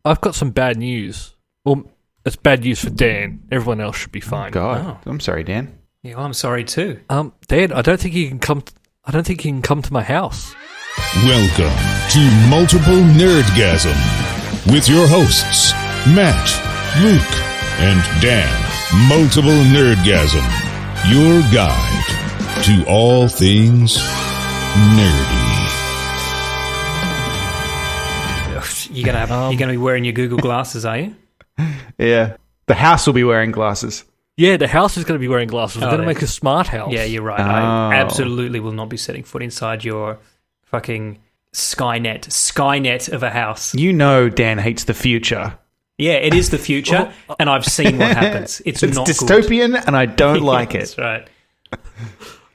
I've got some bad news. Well, it's bad news for Dan. Everyone else should be fine. Oh, God. I'm sorry, Dan. Yeah, well, I'm sorry too. Dan, I don't think you can come. I don't think you can come to my house. Welcome to Multiple Nerdgasm with your hosts, Matt, Luke, and Dan. Multiple Nerdgasm, your guide to all things nerdy. You're gonna be wearing your Google glasses, are you? Yeah. The house will be wearing glasses. Yeah, the house is going to be wearing glasses. We're going to make a smart house. Yeah, you're right. I absolutely will not be setting foot inside your fucking Skynet of a house. You know Dan hates the future. Yeah, it is the future, and I've seen what happens. It's not dystopian, good. And I don't like it. That's right.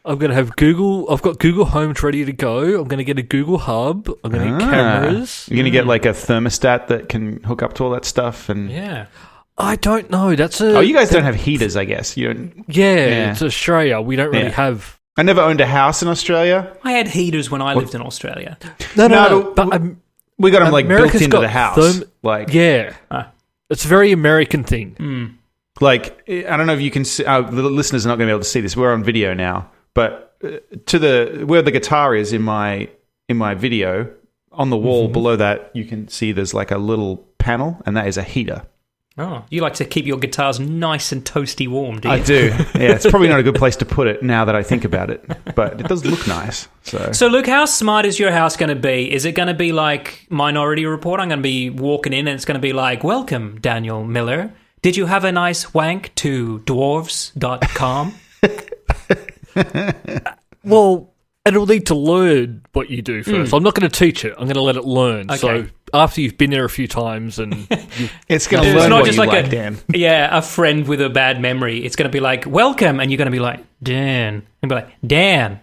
I'm going to have Google. I've got Google Home ready to go. I'm going to get a Google Hub. I'm going to get cameras. You're going to get like a thermostat that can hook up to all that stuff. And yeah. I don't know. You guys don't have heaters, I guess. You don't. Yeah, it's Australia. We don't really have. I never owned a house in Australia. I had heaters when I lived in Australia. No. But we got them like America's built into the house. It's a very American thing. Mm. Like, I don't know if you can see. The listeners are not going to be able to see this. We're on video now, but where the guitar is in my video on the wall below that, you can see there's like a little panel, and that is a heater. Oh, you like to keep your guitars nice and toasty warm, do you? I do. Yeah, it's probably not a good place to put it now that I think about it, but it does look nice. So look, how smart is your house going to be? Is it going to be like Minority Report? I'm going to be walking in and it's going to be like, welcome, Daniel Miller. Did you have a nice wank to dwarves.com? Well, it'll need to learn what you do first. I'm not going to teach it. I'm going to let it learn. Okay. So after you've been there a few times and... it's going to learn not what just you like Dan. Yeah, a friend with a bad memory. It's going to be like, welcome, and you're going to be like, Dan. And be like, Dan,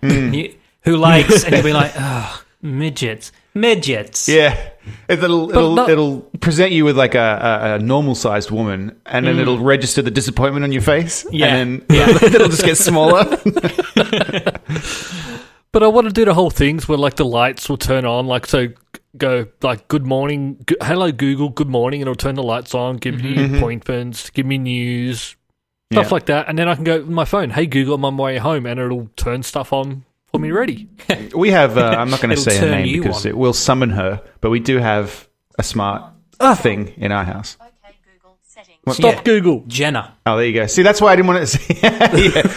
who likes... And you'll be like, oh, midgets. Yeah. It'll present you with like a normal-sized woman, and then it'll register the disappointment on your face, and then it'll just get smaller. But I want to do the whole things where like the lights will turn on, like so go like good morning, hello Google, good morning, and it'll turn the lights on, give me appointments, give me news, stuff like that, and then I can go with my phone, hey Google, I'm on my way home, and it'll turn stuff on for me ready. We have, I'm not going to say her name because it will summon her, but we do have a smart thing in our house. Okay, Google settings. Stop Google. Jenna. Oh, there you go. See, that's why I didn't want to say.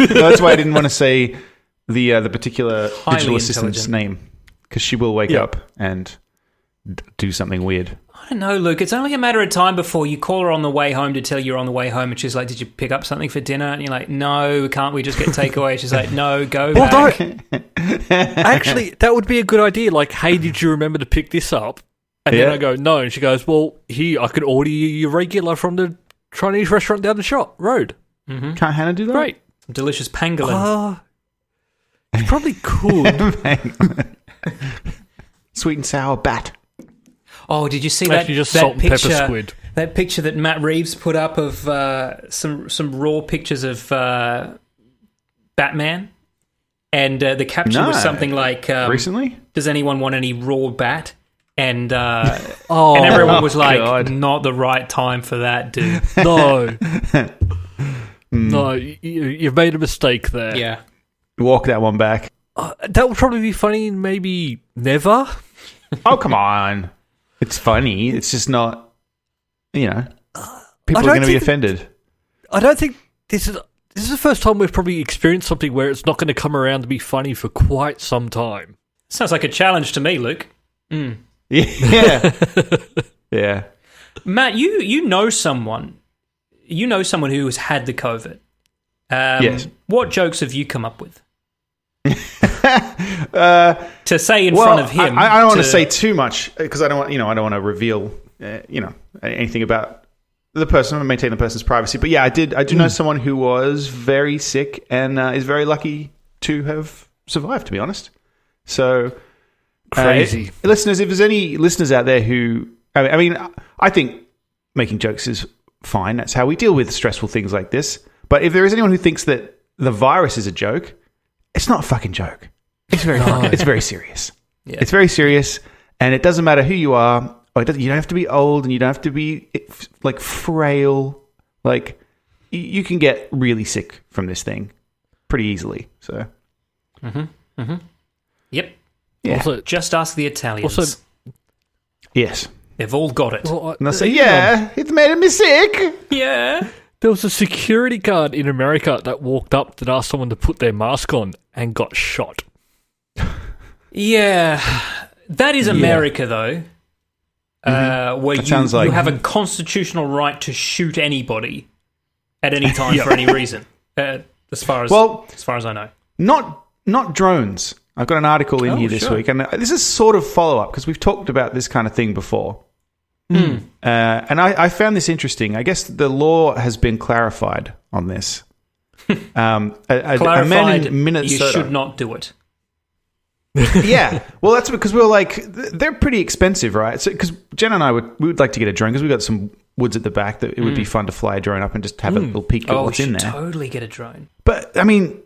That's why I didn't want to say the particular digital assistant's name, because she will wake up and do something weird. I don't know, Luke. It's only a matter of time before you call her on the way home to tell you you're on the way home, and she's like, did you pick up something for dinner? And you're like, no, can't we just get takeaway? She's like, no, go back. Actually, that would be a good idea. Like, hey, did you remember to pick this up? And then I go, no. And she goes, well, here, I could order you your regular from the Chinese restaurant down the road. Mm-hmm. Can't Hannah do that? Great. Some delicious pangolin. You probably could. Sweet and sour bat. Oh, did you see Actually, that, just that salt and picture? pepper squid. That picture that Matt Reeves put up of some raw pictures of Batman, and the caption was something like, recently? Does anyone want any raw bat? And and everyone was like, God. not the right time for that, dude. No. No, you've made a mistake there. Yeah. Walk that one back. That would probably be funny, maybe never. Oh, come on. It's funny. It's just not, people are going to be offended. I don't think this is the first time we've probably experienced something where it's not going to come around to be funny for quite some time. Sounds like a challenge to me, Luke. Yeah. Yeah. Matt, you know someone who has had the COVID. Yes. What jokes have you come up with? To say in front of him. I don't want to say too much because I don't want to reveal, anything about the person. I maintain the person's privacy. But yeah, I do know someone who was very sick and is very lucky to have survived, to be honest. So crazy. Listeners, if there's any listeners out there who, I think making jokes is fine. That's how we deal with stressful things like this. But if there is anyone who thinks that the virus is a joke, it's not a fucking joke. It's very serious. Yeah. It's very serious, and it doesn't matter who you are you don't have to be old, and you don't have to be like frail. Like you can get really sick from this thing pretty easily. So, Yep. yeah. Also, Just ask the Italians. Also- Yes. They've all got it. well, And they'll say, yeah, it's made me sick. Yeah. there was a security guard in America that walked up and asked someone to put their mask on and got shot. Yeah. That is America, though. Where sounds you like- have a constitutional right to shoot anybody at any time for any reason. As far as I know. Not drones. I've got an article in here this sure. week, and this is sort of follow-up because we've talked about this kind of thing before. And I found this interesting. I guess the law has been clarified on this. A man in Minnesota. You should not do it. Yeah, well, that's because we were like, they're pretty expensive, right? So, because Jen and I would like to get a drone because we've got some woods at the back that it would be fun to fly a drone up and just have a little peek at what's in there. Totally get a drone. But I mean,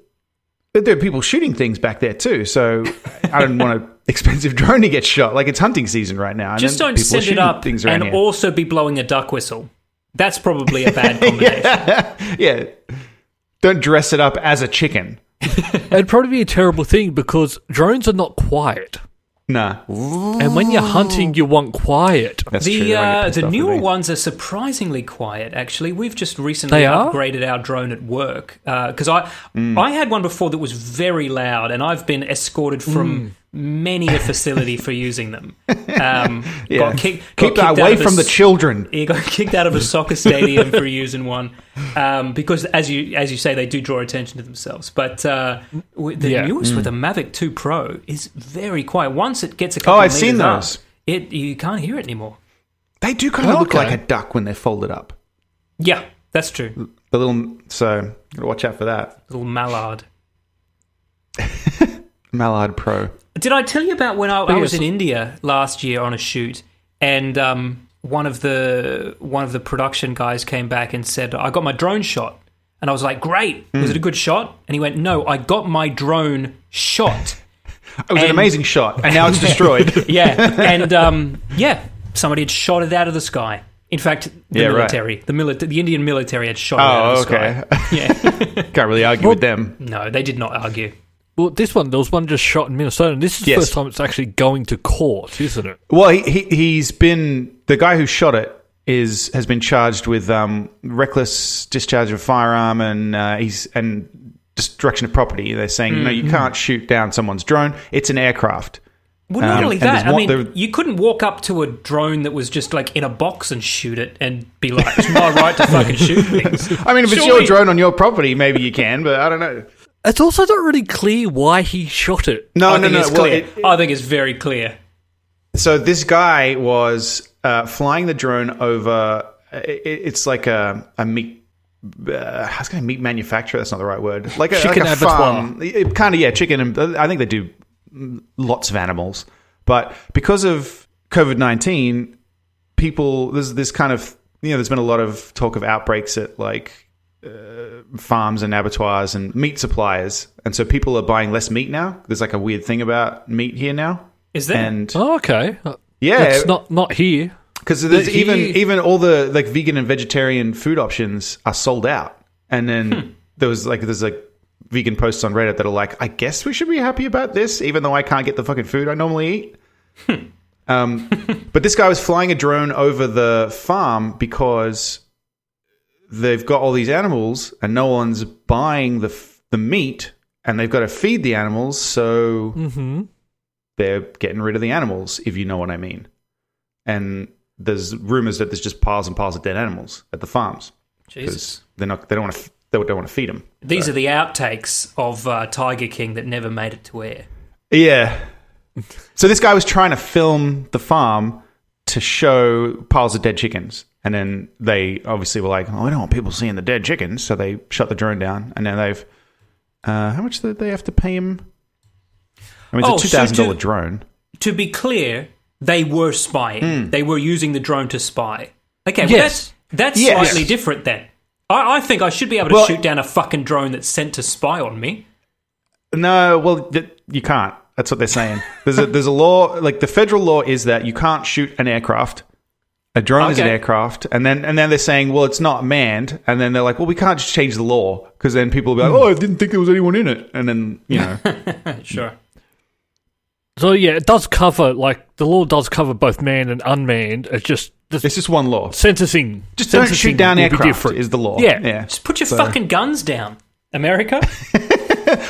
there are people shooting things back there too, so I don't want an expensive drone to get shot. Like it's hunting season right now. And Just then don't people are send it shooting up things around and here. also be blowing a duck whistle. That's probably a bad combination. Yeah. Don't dress it up as a chicken. It'd probably be a terrible thing because drones are not quiet. Nah. And when you're hunting, you want quiet. That's true. They don't get pissed The off newer with me. ones are surprisingly quiet, actually. We've just recently They are? upgraded our drone at work. Because I had one before that was very loud, and I've been escorted from many a facility for using them. Got Keep kicked that out away of from the children. He got kicked out of a soccer stadium for using one because, as you say, they do draw attention to themselves. But the newest with the Mavic 2 Pro is very quiet. Once it gets a couple I've of seen meters up, those. you can't hear it anymore. They do kind of look like a duck when they're folded up. Yeah, that's true. The little, so gotta watch out for that. Little mallard. Mallard Pro. Did I tell you about when I was in India last year on a shoot, and one of the production guys came back and said, "I got my drone shot," and I was like, "Great, was it a good shot?" And he went, "No, I got my drone shot." It was an amazing shot, and now it's destroyed. Yeah, and somebody had shot it out of the sky. In fact, the military, the Indian military had shot it out of the sky. Yeah, Can't really argue with them. no, they did not argue. Well, there was one just shot in Minnesota, and this is the first time it's actually going to court, isn't it? Well, he's been, the guy who shot it has been charged with reckless discharge of a firearm and destruction of property. They're saying, no, you can't shoot down someone's drone. It's an aircraft. Well, not only and that, there's I one- mean, you couldn't walk up to a drone that was just like in a box and shoot it and be like, "It's my right to fucking shoot things." I mean, if it's your drone on your property, maybe you can, but I don't know. It's also not really clear why he shot it. No. It's Well, clear. I think it's very clear. so this guy was flying the drone over. It's like a meat. I was going to meat manufacturer. That's not the right word. Like Chicken like a abattoir. farm. Kind of, yeah, chicken. And I think they do lots of animals. But because of COVID-19, there's this kind of, there's been a lot of talk of outbreaks at like farms and abattoirs and meat suppliers. And so people are buying less meat now. There's like a weird thing about meat here now. Is there? And Oh, okay. yeah, It's not here. because there's even all the like vegan and vegetarian food options are sold out. And then there's like vegan posts on Reddit that are like, I guess we should be happy about this, even though I can't get the fucking food I normally eat. But this guy was flying a drone over the farm because they've got all these animals and no one's buying the meat, and they've got to feed the animals, so they're getting rid of the animals, if you know what I mean. And there's rumors that there's just piles and piles of dead animals at the farms Jesus. because they don't want to feed them. These are the outtakes of Tiger King that never made it to air. Yeah. So this guy was trying to film the farm to show piles of dead chickens. And then they obviously were like, oh, we don't want people seeing the dead chickens. So they shut the drone down. And then they've... how much did they have to pay him? I mean, it's a $2,000 drone. To be clear, they were spying. They were using the drone to spy. Okay, well, Yes. that's slightly different then. I think I should be able to shoot down a fucking drone that's sent to spy on me. No, well, you can't. That's what they're saying. There's a law, like the federal law is that you can't shoot an aircraft. A drone is an aircraft, and then they're saying, well, it's not manned, and then they're like, well, we can't just change the law because then people will be like, oh, I didn't think there was anyone in it, and then Sure. So yeah, it does cover the law does cover both manned and unmanned. It's just one law. Sentencing. Just don't shoot down aircraft is the law. Yeah. Just put your fucking guns down, America.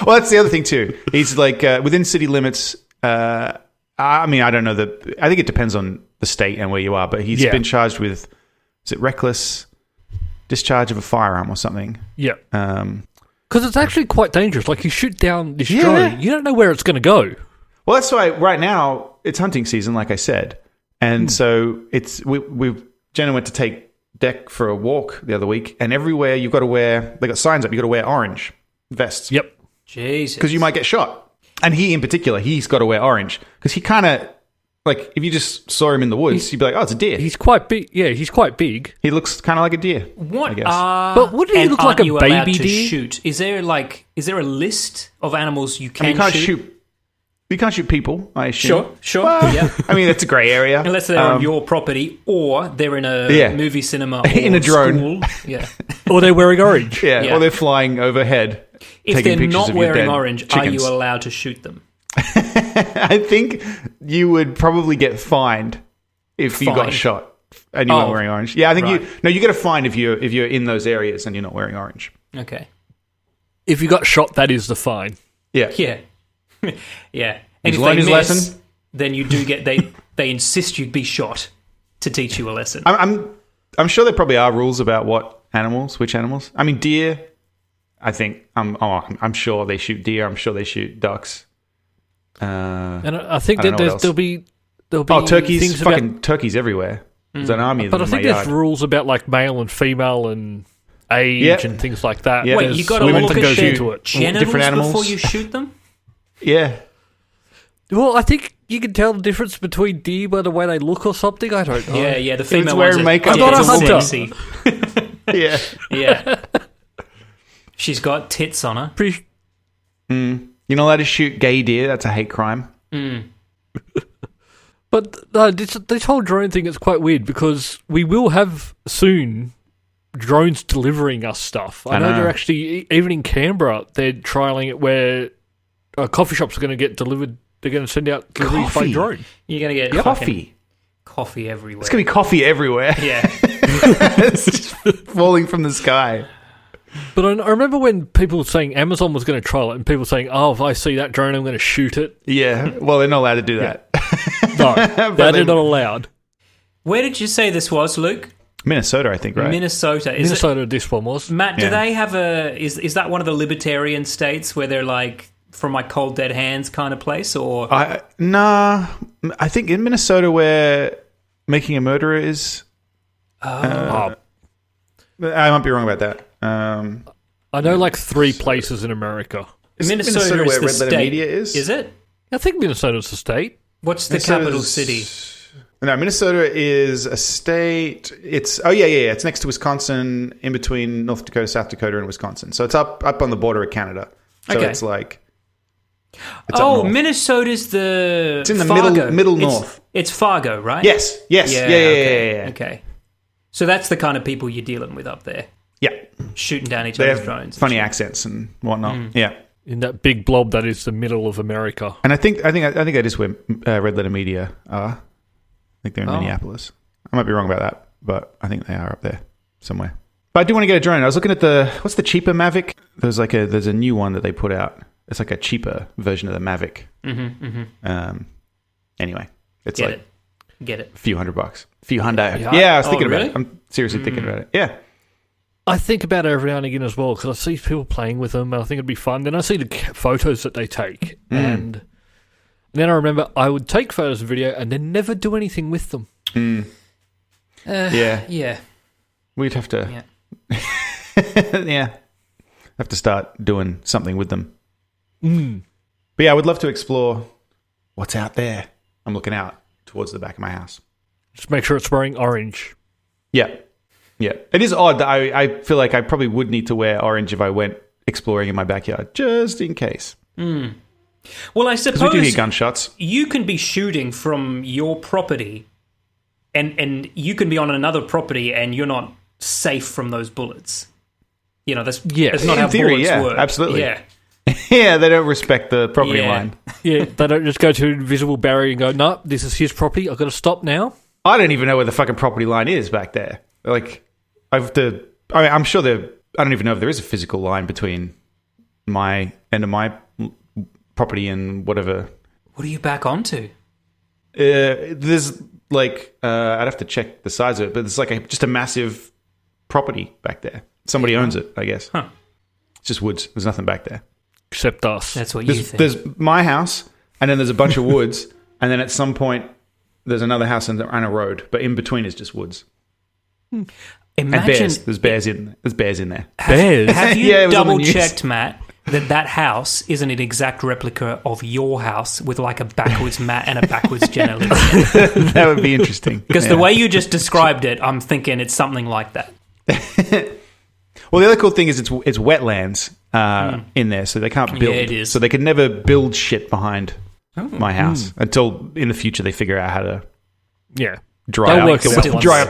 Well, that's the other thing too. He's like within city limits. I mean, I don't know I think it depends on the state and where you are, but he's been charged with, is it reckless discharge of a firearm or something? Yeah. Because it's actually quite dangerous. Like, you shoot down this drone, you don't know where it's going to go. Well, that's why right now it's hunting season, like I said. And so Jenna went to take Deck for a walk the other week, and everywhere you've got to wear, they got signs up, you've got to wear orange vests. Yep. Jesus. Because you might get shot. And he, in particular, he's got to wear orange because he kind of, like, if you just saw him in the woods, you'd be like, oh, it's a deer. He's quite big. Yeah, he's quite big. He looks kind of like a deer. What? I guess. But wouldn't he look like a baby deer? Shoot? Is there a list of animals you can shoot? You can't shoot people, I assume. Sure. Well, yeah. I mean, it's a grey area. Unless they're on your property or they're in a movie cinema or in a drone. School. Yeah. Or they're wearing orange. Yeah, or they're flying overhead. If they're not wearing orange, are you allowed to shoot them? I think you would probably get fined if you got shot and you weren't wearing orange. Yeah, I think you get a fine if you're in those areas and you're not wearing orange. Okay. If you got shot, that is the fine. Yeah. Yeah. Yeah. And He's if learned they his miss, lesson. then you do get they insist you be shot to teach you a lesson. I'm sure there probably are rules about which animals. I mean, deer. I think I'm sure they shoot deer. I'm sure they shoot ducks. And I think that there'll be turkeys, things fucking turkeys everywhere. There's an army of them. But I think there's rules about like male and female and age and things like that. Yeah. Wait, you got to look at their genitals different animals before you shoot them? Yeah. Well, I think you can tell the difference between deer by the way they look or something. I don't know. Yeah. The female wearing ones makeup. I'm not a hunter. sexy. Yeah. Yeah. She's got tits on her. You're not allowed to shoot gay deer. That's a hate crime. But this whole drone thing is quite weird because we will have soon drones delivering us stuff. I know they're actually, even in Canberra, they're trialling it where coffee shops are going to get delivered. They're going to send out deliveries by drone. You're going to get coffee everywhere. It's going to be coffee everywhere. Yeah. It's just falling from the sky. But I remember when people were saying Amazon was going to trial it and people were saying, oh, if I see that drone, I'm going to shoot it. Yeah. Well, they're not allowed to do that. No, that is not allowed. Where did you say this was, Luke? Minnesota, I think, right? Minnesota, this one was. Matt, do they have is that one of the libertarian states where they're like from my cold dead hands kind of place, or? Nah, I think in Minnesota where making a murderer is. I might be wrong about that. I know like 3 places in America. Minnesota is where the Red Letter state. Media is? Is it? I think Minnesota's the state. What's the capital city? No, Minnesota is a state. It's It's next to Wisconsin, in between North Dakota, South Dakota, and Wisconsin. So it's up on the border of Canada. So it's like. It's up north. Minnesota's the. It's in the Fargo. middle north. It's Fargo, right? Yes. Yeah. Okay. So that's the kind of people you're dealing with up there. Yeah. Shooting down each They other's have drones. funny accents and whatnot. Yeah. In that big blob that is the middle of America. And I think that is where Red Letter Media are. I think they're in Minneapolis. I might be wrong about that, but I think they are up there somewhere. But I do want to get a drone. I was looking at what's the cheaper Mavic? There's a new one that they put out. It's like a cheaper version of the Mavic. Anyway, it's Get it. a few $100, a few hundo. Yeah. Yeah, I was thinking about really? it. I'm seriously thinking about it. Yeah. I think about it every now and again as well because I see people playing with them and I think it'd be fun. Then I see the photos that they take and then I remember I would take photos and video and then never do anything with them. Yeah. We'd have to... Yeah. Have to start doing something with them. But yeah, I would love to explore what's out there. I'm looking out towards the back of my house. Just make sure it's wearing orange. Yeah. Yeah. It is odd that I feel like I probably would need to wear orange if I went exploring in my backyard, just in case. Well, I Because suppose we do hear gunshots. you can be shooting from your property, and you can be on another property, and you're not safe from those bullets. You know, that's not how theory, bullets yeah, work. absolutely. Yeah. Yeah, they don't respect the property line. Yeah, they don't just go to an invisible barrier and go, no, this is his property. I've got to stop now. I don't even know where the fucking property line is back there. Like, I'm sure I don't even know if there is a physical line between my end of my property and whatever. What are you back onto? There's like, I'd have to check the size of it, but it's like just a massive property back there. Somebody owns it, I guess. Huh. It's just woods. There's nothing back there. Except us. That's what you think. There's my house, and then there's a bunch of woods, and then at some point there's another house and a road, but in between is just woods. Imagine And bears. There's bears in there. Bears? Have you Yeah, it was on the news. double-checked, Matt, that house isn't an exact replica of your house with like a backwards mat and a backwards generator? That would be interesting. Because the way you just described it, I'm thinking it's something like that. Well, the other cool thing is it's wetlands in there, so they can't build. Yeah, it is. So they could never build shit behind my house until in the future they figure out how to dry They'll up work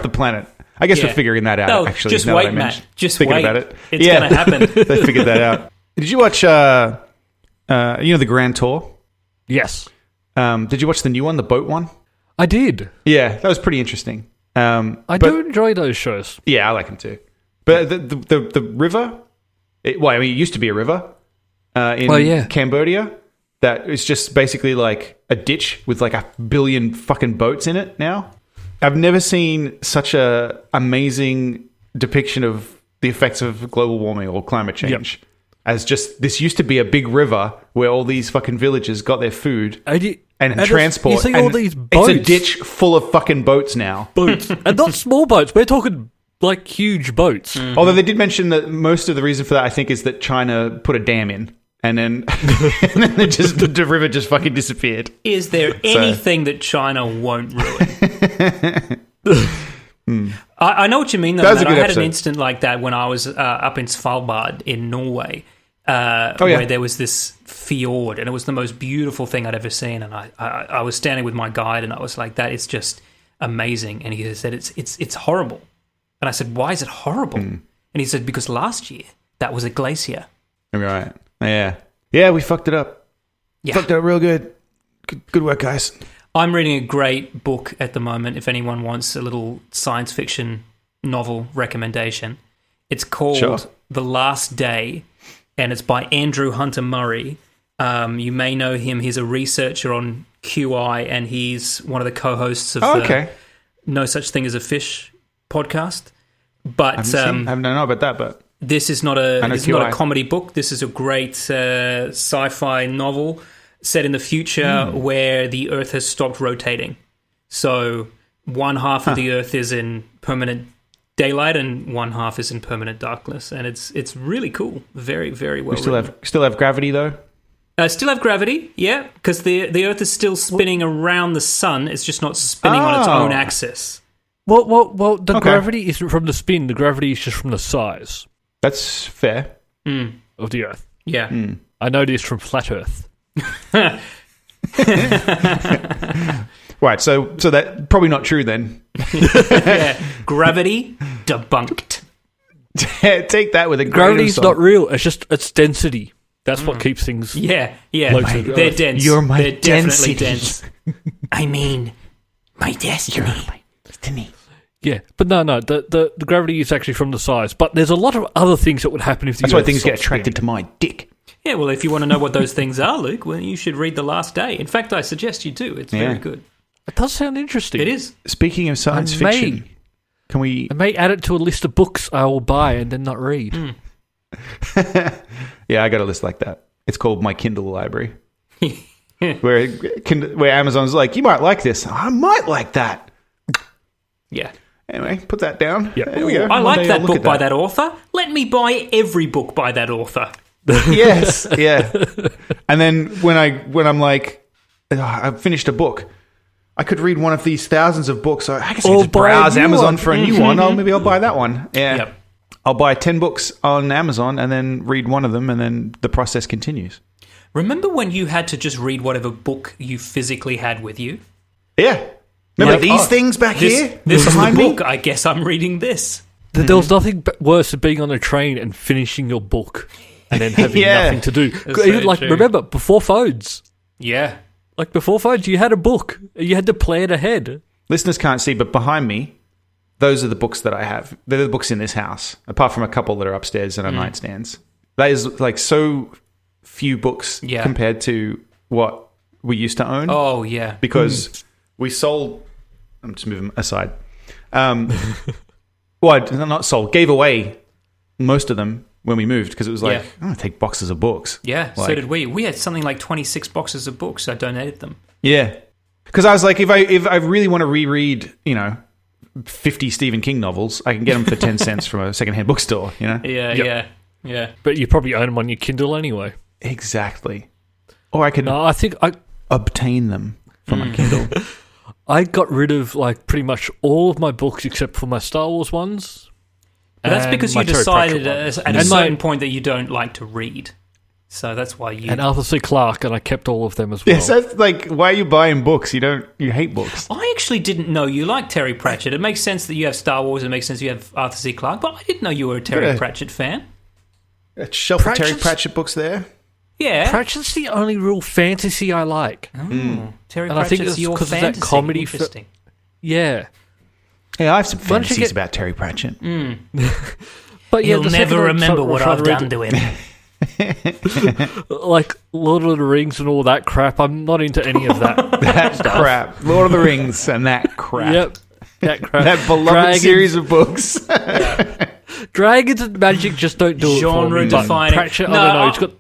the planet. I guess we're figuring that out. No, actually, just now that I wait, mentioned- Matt. Just thinking wait. about it. It's going to happen. They figured that out. Did you watch? The Grand Tour? Yes. Did you watch the new one, the boat one? I did. Yeah, that was pretty interesting. I do enjoy those shows. Yeah, I like them too. But the river, it used to be a river in Cambodia. That is just basically like a ditch with like 1 billion fucking boats in it now. I've never seen such a amazing depiction of the effects of global warming or climate change. As just, this used to be a big river where all these fucking villages got their food and transport. You see all these boats. It's a ditch full of fucking boats now. Boats. And not small boats. We're talking like huge boats. Although they did mention that most of the reason for that, I think, is that China put a dam in. And then, the river just fucking disappeared. Is there anything that China won't ruin? I know what you mean, though. That was a Matt. good I had episode. an instant like that when I was up in Svalbard in Norway, where there was this fjord, and it was the most beautiful thing I'd ever seen. And I was standing with my guide, and I was like, "That is just amazing." And he said, "It's horrible." And I said, "Why is it horrible?" And he said, "Because last year that was a glacier." Right. Yeah. Yeah, we fucked it up. Yeah. Fucked it up real good. Good work, guys. I'm reading a great book at the moment, if anyone wants a little science fiction novel recommendation. It's called The Last Day, and it's by Andrew Hunter Murray. You may know him. He's a researcher on QI, and he's one of the co-hosts of the No Such Thing as a Fish podcast. But I don't know about that, but... This is not a comedy book. This is a great sci-fi novel set in the future where the Earth has stopped rotating. So one half of the Earth is in permanent daylight and one half is in permanent darkness, and it's really cool. Very, very well. We still have gravity though. Still have gravity, yeah, because the Earth is still spinning around the sun. It's just not spinning on its own axis. Well, the gravity isn't from the spin. The gravity is just from the size. That's fair. Of the Earth. Yeah. I know this from Flat Earth. Right, so that's probably not true then. Yeah. Gravity debunked. Take that with a grain of Gravity's salt. not real. It's density. That's what keeps things. Yeah. Floating. They're dense. You're my They're definitely density. dense. I mean, my destiny. You're my destiny. Yeah, but no. The gravity is actually from the size. But there's a lot of other things that would happen if the That's Earth why things get stopped attracted to my dick. Yeah, well, if you want to know what those things are, Luke, well, you should read The Last Day. In fact, I suggest you do. It's very good. It does sound interesting. It is. Speaking of science fiction, can we... I may add it to a list of books I will buy and then not read. Yeah, I got a list like that. It's called My Kindle Library. where Amazon's like, you might like this. I might like that. Yeah. Anyway, put that down. Yeah. There we go. I One like day that I'll look book at by that author. Let me buy every book by that author. Yes, yeah. And then when I'm like, I've finished a book, I could read one of these thousands of books. So I guess I Or just buy a browse new Amazon one. for a new one. Maybe I'll buy that one. Yeah. Yep. I'll buy 10 books on Amazon and then read one of them, and then the process continues. Remember when you had to just read whatever book you physically had with you? Yeah. Remember these things back here? This is the behind me? book. I guess I'm reading this. There was nothing worse than being on a train and finishing your book and then having nothing to do. Even, like, remember, before phones. Yeah. Like, before phones, you had a book. You had to plan ahead. Listeners can't see, but behind me, those are the books that I have. They're the books in this house, apart from a couple that are upstairs and on nightstands. That is, like, so few books compared to what we used to own. Oh, yeah. Because we sold... I'm just moving aside. Well, not sold. Gave away most of them when we moved because it was like, I'm going to take boxes of books. Yeah, so did we. We had something like 26 boxes of books. I donated them. Yeah. Because I was like, if I really want to reread, 50 Stephen King novels, I can get them for 10 cents from a secondhand bookstore, Yeah. But you probably own them on your Kindle anyway. Exactly. Or I could I think I obtain them from my Kindle. I got rid of, like, pretty much all of my books except for my Star Wars ones. But that's because you decided at a certain point that you don't like to read. So that's why you... And Arthur C. Clarke, and I kept all of them as well. Yes, that's like, why are you buying books? You hate books. I actually didn't know you liked Terry Pratchett. It makes sense that you have Star Wars, it makes sense you have Arthur C. Clarke, but I didn't know you were a Terry Pratchett fan. A shelf of Terry Pratchett books there. Yeah. Pratchett's the only real fantasy I like. Oh, Terry And I think Pratchett's it's your 'cause of fantasy. that comedy Interesting. Yeah. Yeah, I have some fantasies about Terry Pratchett. But yeah, You'll never remember what I've done to him. Like Lord of the Rings and all that crap. I'm not into any of that. That crap. Lord of the Rings and that crap. Yep. That crap. That beloved series of books. Dragons and magic just don't do it for me. Genre-defining. Pratchett, I don't know. It's got...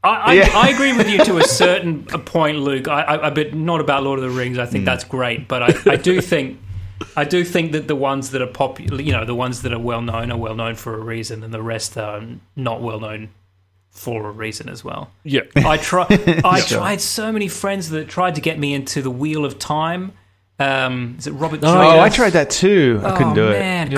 I agree with you to a certain point, Luke. But not about Lord of the Rings. I think that's great, but I do think that the ones that are popular, the ones that are well known for a reason, and the rest are not well known for a reason as well. Yeah, I tried so many friends that tried to get me into the Wheel of Time. Is it Robert? Oh, I tried that too. I couldn't do it. Man,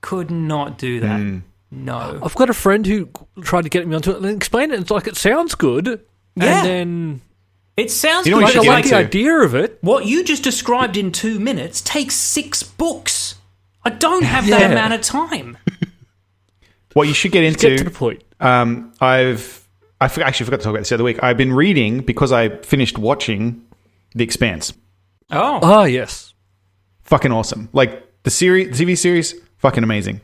could not do that. No. I've got a friend who tried to get me onto it and explain it. It's like, it sounds good. Yeah. And then... It sounds good. I like the idea of it. What you just described in 2 minutes takes 6 books. I don't have that amount of time. What you should get into... Get to the point. I actually forgot to talk about this the other week. I've been reading because I finished watching The Expanse. Oh. Oh, yes. Fucking awesome. Like, the TV series, fucking amazing.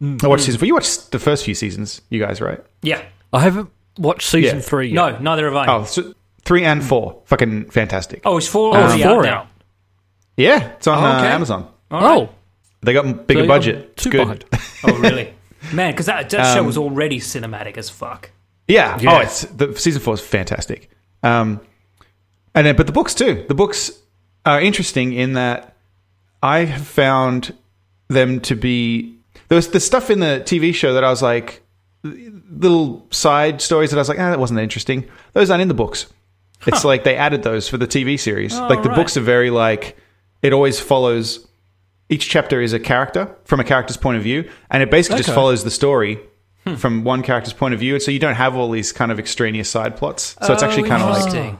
I watched season 4. You watched the first few seasons, you guys, right? Yeah. I haven't watched season 3 yet. No, neither have I. Oh, so 3 and 4. Fucking fantastic. Oh, it's 4 already out now. Yeah, it's on Amazon. Right. They got bigger budget. It's good. Behind. Oh, really? Man, because that show was already cinematic as fuck. Yeah. Oh, the season 4 is fantastic. But the books too. The books are interesting in that I have found them to be... There was the stuff in the TV show that I was like... Little side stories that I was like, that wasn't that interesting. Those aren't in the books. It's like they added those for the TV series. Like the books are very like... It always follows... Each chapter is a character from a character's point of view, and it basically just follows the story from one character's point of view, and so you don't have all these kind of extraneous side plots. So it's actually kind of like...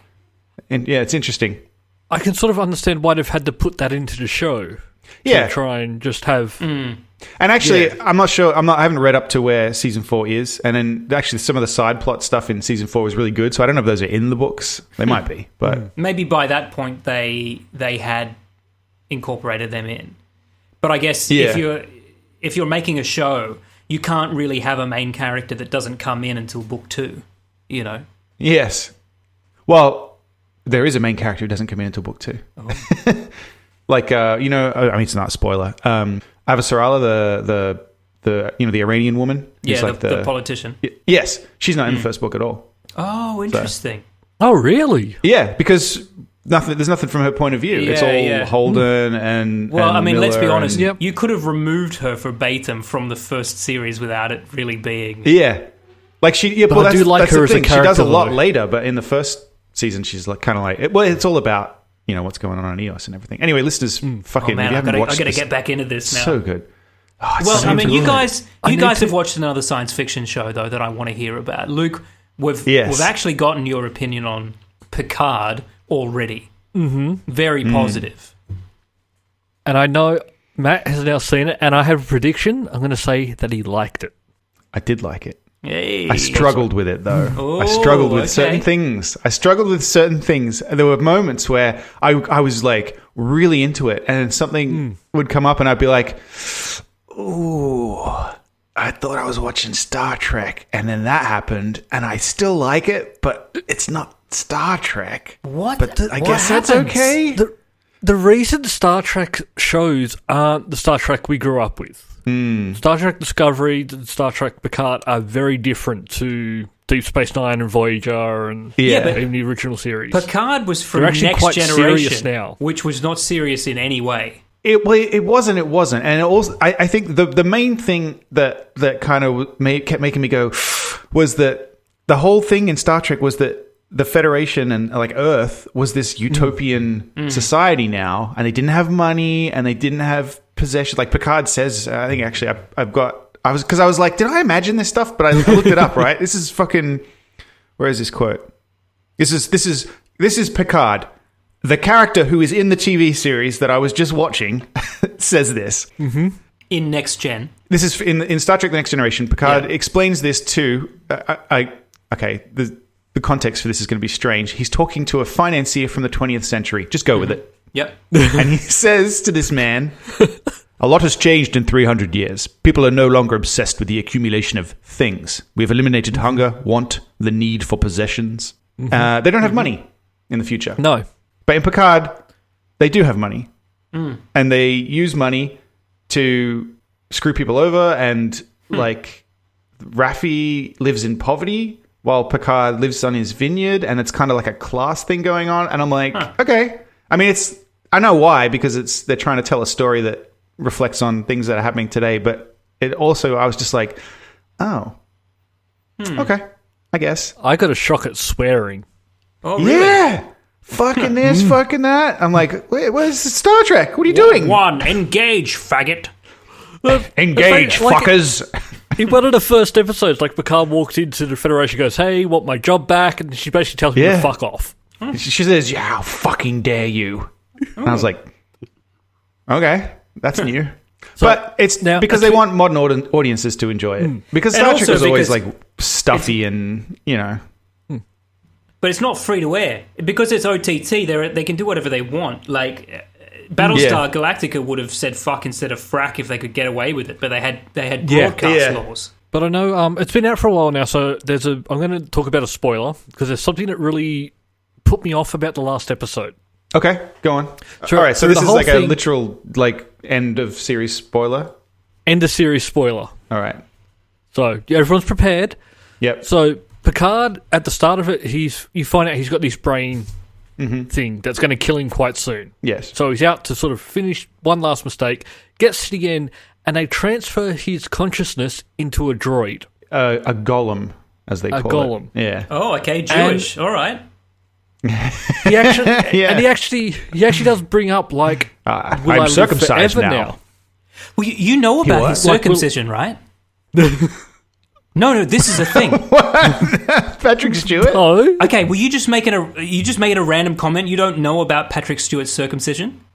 And yeah, it's interesting. I can sort of understand why they've had to put that into the show. Yeah. To try and just have... And actually, I'm not sure. I haven't read up to where season 4 is, and then actually some of the side plot stuff in season 4 was really good. So I don't know if those are in the books. They might be, but maybe by that point they had incorporated them in. But I guess if you're making a show, you can't really have a main character that doesn't come in until book 2. You know. Yes. Well, there is a main character who doesn't come in until book 2. Oh. Like I mean, it's not a spoiler. Avasarala, the Iranian woman. Yeah, like the politician. Yes, she's not in the first book at all. Oh, interesting. Oh, really? Yeah, because there's nothing from her point of view. It's all Holden and I mean, Miller let's be honest. Yep. You could have removed her verbatim from the first series without it really being. Yeah, like she. Yeah, but I do like her as a character. She does a lot later, but in the first season, she's like kind of like. It's all about what's going on EOS and everything. Anyway, listeners, fucking. Oh man, I gotta get back into this now. So good. Oh, well, I mean, you guys have watched another science fiction show though that I want to hear about. Luke, we've actually gotten your opinion on Picard already. Mm-hmm. Very positive. And I know Matt has now seen it, and I have a prediction. I'm going to say that he liked it. I did like it. Hey. I struggled with it, though. Oh, I struggled with certain things. There were moments where I was like really into it, and something would come up, and I'd be like, "Ooh, I thought I was watching Star Trek," and then that happened, and I still like it, but it's not Star Trek. What? But I guess that's okay. The reason Star Trek shows aren't the Star Trek we grew up with. Star Trek Discovery and Star Trek Picard are very different to Deep Space Nine and Voyager and even the original series. Picard was from Next Generation now, which was not serious in any way. It wasn't, and it also I think the main thing that kind of kept making me go was that the whole thing in Star Trek was that the Federation and like Earth was this utopian society now, and they didn't have money and they didn't have possessions. Like Picard says, I think actually I was like, did I imagine this stuff? But I looked it up. Right, this is fucking. Where is this quote? This is Picard, the character who is in the TV series that I was just watching. Says this in Next Gen. This is in Star Trek: The Next Generation. Picard explains this to The context for this is going to be strange. He's talking to a financier from the 20th century. Just go with it. Yep. And he says to this man, "A lot has changed in 300 years. People are no longer obsessed with the accumulation of things. We've eliminated hunger, want, the need for possessions. They don't have money in the future. No. But in Picard, they do have money. And they use money to screw people over. And like Raffi lives in poverty while Picard lives on his vineyard, and it's kind of like a class thing going on. And I'm like, okay. I mean, I know why, because they're trying to tell a story that reflects on things that are happening today. But it also, I was just like, oh, okay, I guess. I got a shock at swearing. Oh, really? Yeah. Fucking this, fucking that. I'm like, wait, where's Star Trek? What are you doing? One, engage, faggot. Engage, fuckers. In one of the first episodes, like Picard walks into the Federation, goes, "Hey, want my job back?" And she basically tells me to fuck off. She says, "Yeah, how fucking dare you?" And I was like, okay, that's new. So but it's now because they want modern audiences to enjoy it. Because Star Trek was always like stuffy and, you know. But it's not free to air. Because it's OTT, they can do whatever they want. Like Battlestar Galactica would have said fuck instead of frack if they could get away with it, but they had broadcast laws. But I know it's been out for a while now, so I'm going to talk about a spoiler, because there's something that really put me off about the last episode. Okay, go on. So, all right, so this is like a literal like end of series spoiler? End of series spoiler. All right. So everyone's prepared. Yep. So Picard, at the start of it, you find out he's got this brain thing that's going to kill him quite soon. Yes. So he's out to sort of finish one last mistake, gets to the end, and they transfer his consciousness into a droid. A golem, as they call it. A golem. Yeah. Oh, okay, Jewish. All right. He actually does bring up like, I'm circumcised now. Well, you know about his circumcision, right? No, this is a thing. Patrick Stewart? Oh. Okay, well, you just making a random comment. You don't know about Patrick Stewart's circumcision?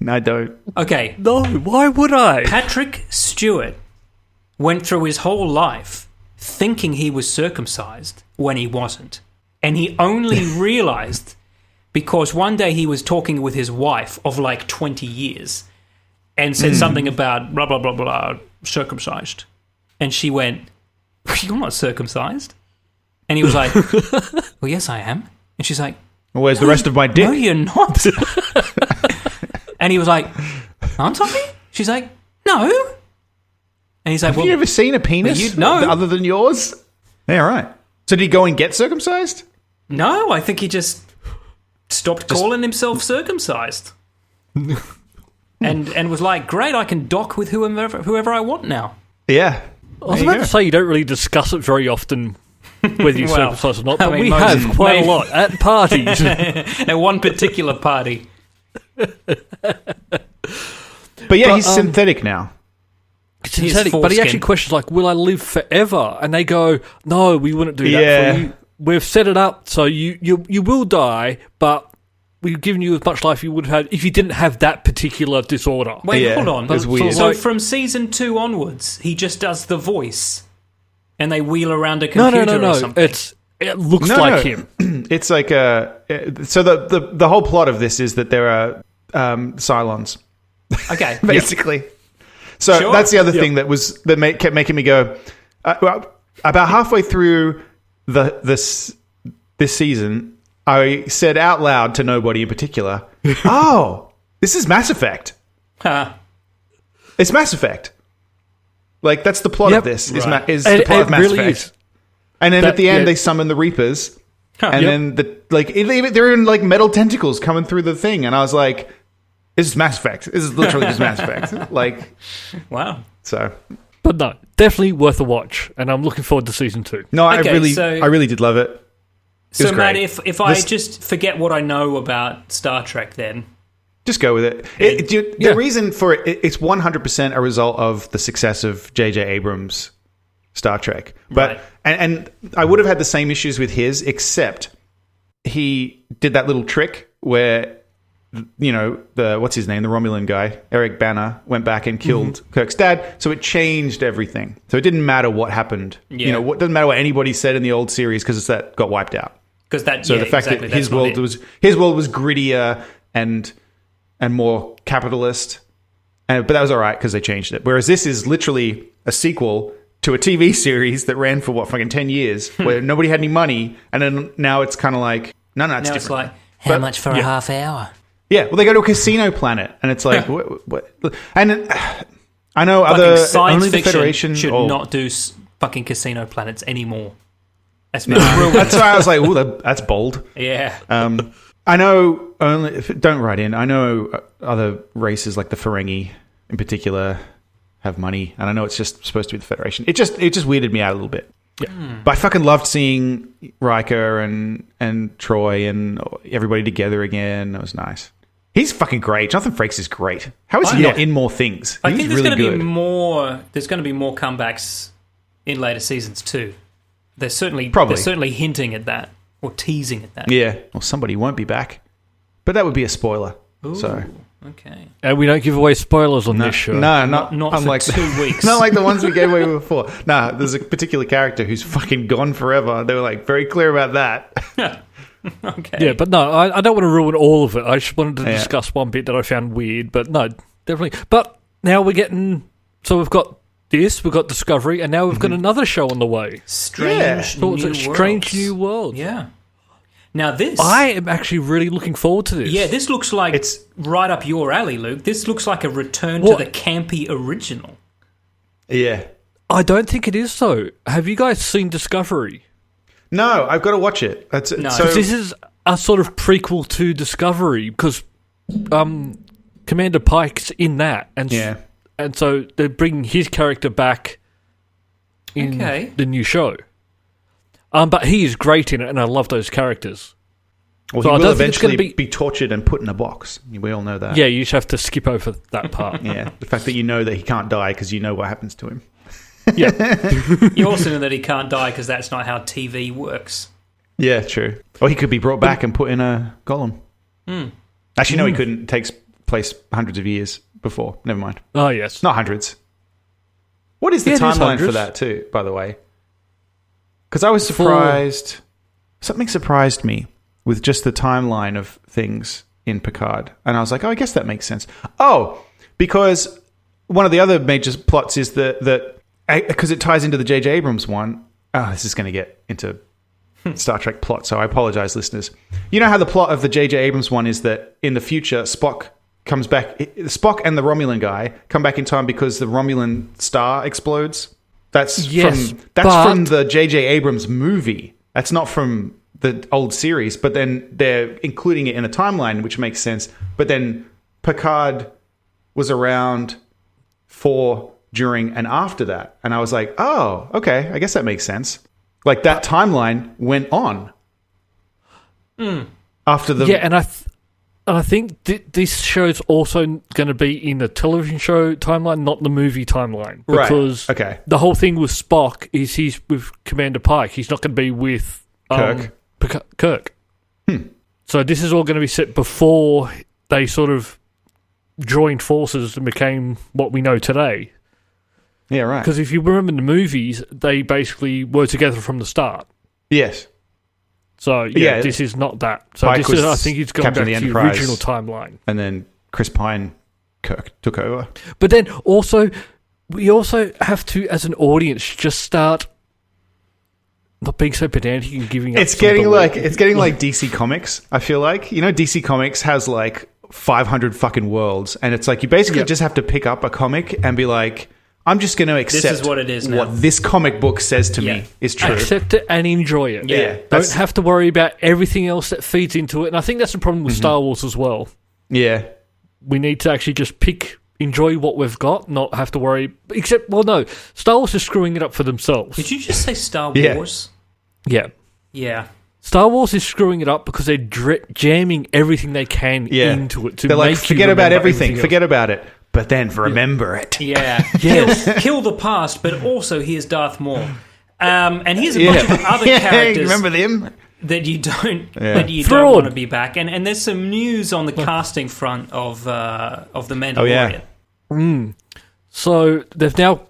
No, I don't. Okay. No, why would I? Patrick Stewart went through his whole life thinking he was circumcised when he wasn't. And he only realized because one day he was talking with his wife of like 20 years and said something about blah, blah, blah, blah, circumcised. And she went, "You're not circumcised." And he was like, "Well, yes, I am." And she's like, "Well, where's the rest of my dick?" "No, you're not." And he was like, "Aren't I?" She's like, "No." And he's like, Have you ever seen a penis other than yours? Yeah, right. So did he go and get circumcised? No, I think he just stopped calling himself circumcised. and was like, "Great, I can dock with whoever I want now." Yeah. I was about to say you don't really discuss it very often whether you're circumcised or not, but we have quite a lot at parties. At one particular party. But yeah, he's synthetic now. Synthetic, but he actually questions, like, will I live forever? And they go, no, we wouldn't do that for you. we've set it up so you will die, but we've given you as much life you would have had if you didn't have that particular disorder. Wait, hold on. That's weird. So from season 2 onwards, he just does the voice, and they wheel around a computer or something. It looks like him. It's like so the whole plot of this is that there are Cylons. Okay, basically. So that's the other thing that kept making me go. Well, about halfway through this season, I said out loud to nobody in particular, "Oh, this is Mass Effect." It's Mass Effect. Like that's the plot of this. Is the plot of Mass Effect. Is. And then at the end, they summon the Reapers, and then they're in like metal tentacles coming through the thing, and I was like, "This is Mass Effect. This is literally just Mass Effect." Like, wow. So, but no, definitely worth a watch, and I'm looking forward to season 2. No, I really did love it. So, Matt, if I just forget what I know about Star Trek, then just go with it. The reason for it's 100% a result of the success of J.J. Abrams' Star Trek, but and I would have had the same issues with his, except he did that little trick where what's his name, the Romulan guy, Eric Bana, went back and killed Kirk's dad, so it changed everything. So it didn't matter what happened. Yeah. What doesn't matter what anybody said in the old series because that got wiped out. Because that the fact that his world was grittier and more capitalist, but that was all right because they changed it. Whereas this is literally a sequel to a TV series that ran for 10 years where nobody had any money, and then now it's kind of like it's different. It's like how much for a half hour? Yeah, well, they go to a casino planet, and it's like what? And I know science only the fiction Federation should not do fucking casino planets anymore. That's that's why I was like, "Ooh, that's bold." Yeah. I know don't write in. I know other races like the Ferengi in particular have money, and I know it's just supposed to be the Federation. It just weirded me out a little bit. Yeah. But I fucking loved seeing Riker and Troy and everybody together again. It was nice. He's fucking great. Jonathan Frakes is great. How is he not in more things? I think there's really going to be more. There's going to be more comebacks in later seasons too. They're certainly hinting at that or teasing at that. Yeah. Well, somebody won't be back, but that would be a spoiler. Ooh, so. Okay. And we don't give away spoilers on this show. No, not for 2 weeks. Not like the ones we gave away before. There's a particular character who's fucking gone forever. They were like very clear about that. Okay. Yeah, but no, I don't want to ruin all of it. I just wanted to discuss one bit that I found weird, but no, definitely. But now we're getting... So we've got this, we've got Discovery, and now we've got another show on the way. Strange New World. Yeah. Now this... I am actually really looking forward to this. Yeah, this looks like it's right up your alley, Luke. This looks like a return to the campy original. Yeah. I don't think it is, though. Have you guys seen Discovery? No, I've got to watch it. No. So this is a sort of prequel to Discovery, because Commander Pike's in that. And so they're bringing his character back in the new show. But he is great in it, and I love those characters. Well, so he will eventually be tortured and put in a box. We all know that. Yeah, you just have to skip over that part. Yeah, the fact that you know that he can't die because you know what happens to him. Yeah. You also know that he can't die because that's not how TV works. Yeah, true. Or he could be brought back and put in a golem. Actually, no, he couldn't. It takes place hundreds of years before. Never mind. Oh, yes. Not hundreds. What is the timeline for that, too, by the way? Because I was surprised. Something surprised me with just the timeline of things in Picard. And I was like, I guess that makes sense. Oh, because one of the other major plots is that because it ties into the J.J. Abrams one. Oh, this is going to get into Star Trek plot, so I apologize, listeners. You know how the plot of the J.J. Abrams one is that in the future, Spock comes back. Spock and the Romulan guy come back in time because the Romulan star explodes. That's from the J.J. Abrams movie. That's not from the old series, but then they're including it in a timeline, which makes sense. But then Picard was around for, during, and after that. And I was like, oh, okay, I guess that makes sense. Like, that timeline went on. After the... Yeah, and I think this show's also going to be in the television show timeline, not the movie timeline. Because the whole thing with Spock is he's with Commander Pike. He's not going to be with Kirk. So this is all going to be set before they sort of joined forces and became what we know today. Yeah, right. Because if you remember in the movies, they basically were together from the start. Yes. So, this is not that. So Pike this is, I think it's going back to the original timeline. And then Chris Pine, Kirk, took over. But then also, we also have to, as an audience, just start not being so pedantic and giving up. It's getting like DC Comics, I feel like. You know, DC Comics has like 500 fucking worlds. And it's like you basically just have to pick up a comic and be like, I'm just going to accept this is what it is now. What this comic book says to me is true. Accept it and enjoy it. Yeah. Don't have to worry about everything else that feeds into it. And I think that's the problem with Star Wars as well. Yeah. We need to actually just enjoy what we've got, not have to worry. Except, well, no, Star Wars is screwing it up for themselves. Did you just say Star Wars? Yeah. Yeah. Star Wars is screwing it up because they're jamming everything they can into it. They're like, forget about everything. Forget about it. But then remember it. Yeah. Kill the past, but also here's Darth Maul. And here's a bunch of other characters. Remember them? That you don't want to be back. And there's some news on the casting front of The Mandalorian. Oh, yeah. So they've now...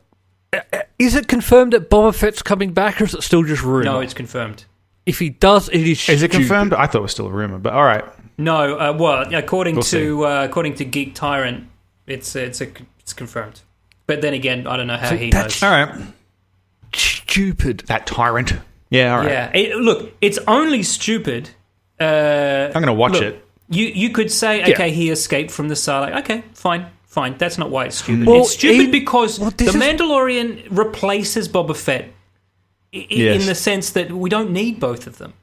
Is it confirmed that Boba Fett's coming back, or is it still just rumour? No, it's confirmed. If he does, it is stupid. Is it confirmed? I thought it was still a rumour, but all right. No, well, according to Geek Tyrant, it's confirmed. But then again, I don't know how he knows. All right. Stupid. That tyrant. Yeah, all right. Yeah. Look, it's only stupid. I'm going to watch it. You could say, okay, he escaped from the Sarlacc. Okay, fine. That's not why it's stupid. Well, it's stupid because The Mandalorian replaces Boba Fett in the sense that we don't need both of them.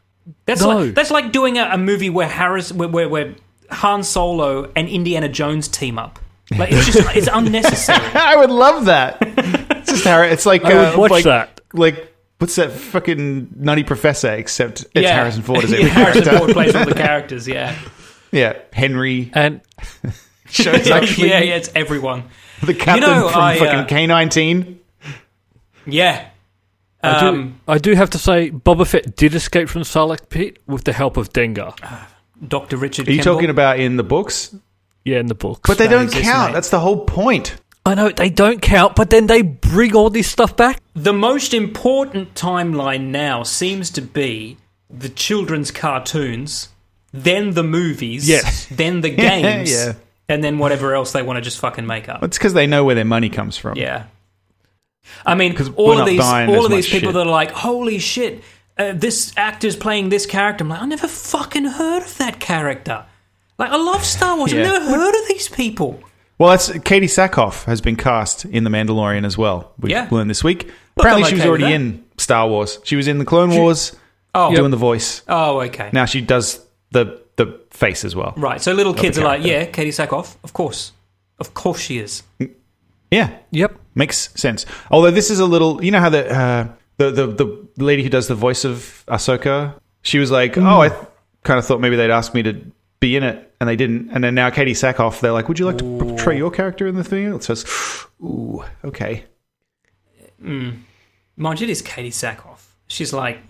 That's like doing a movie where where Han Solo and Indiana Jones team up. Like it's unnecessary. I would love that. It's just It's like I would watch that. Like what's that fucking Nutty Professor? Except it's Harrison Ford as every Harrison character. Ford plays all the characters. Yeah. Yeah, Henry and shows up. It's everyone. The captain from fucking K-19. Yeah. I do have to say, Boba Fett did escape from the Sarlacc pit with the help of Dengar. Dr. Richard Are you Kimball? talking about in the books? Yeah, in the books. But they don't exist, count. mate. That's the whole point. I know, they don't count, but then they bring all this stuff back. The most important timeline now seems to be the children's cartoons, then the movies, then the games, and then whatever else they want to just fucking make up. It's because they know where their money comes from. Yeah. I mean, all of these people that are like, holy shit, this actor's playing this character. I'm like, I never fucking heard of that character. Like, I love Star Wars. I've never heard of these people. Well, that's Katie Sackhoff has been cast in The Mandalorian as well. We learned this week. Look, apparently, she was already in Star Wars. She was in the Clone Wars doing the voice. Oh, okay. Now she does the face as well. Right. So little kids are like, yeah, Katie Sackhoff, of course. Of course she is. Yeah. Yep. Makes sense. Although this is a little... You know how the lady who does the voice of Ahsoka, she was like, I kind of thought maybe they'd ask me to be in it, and they didn't. And then now Katie Sackhoff, they're like, would you like to portray your character in the thing? It says, ooh, okay. Mind you, it is Katie Sackhoff. She's like...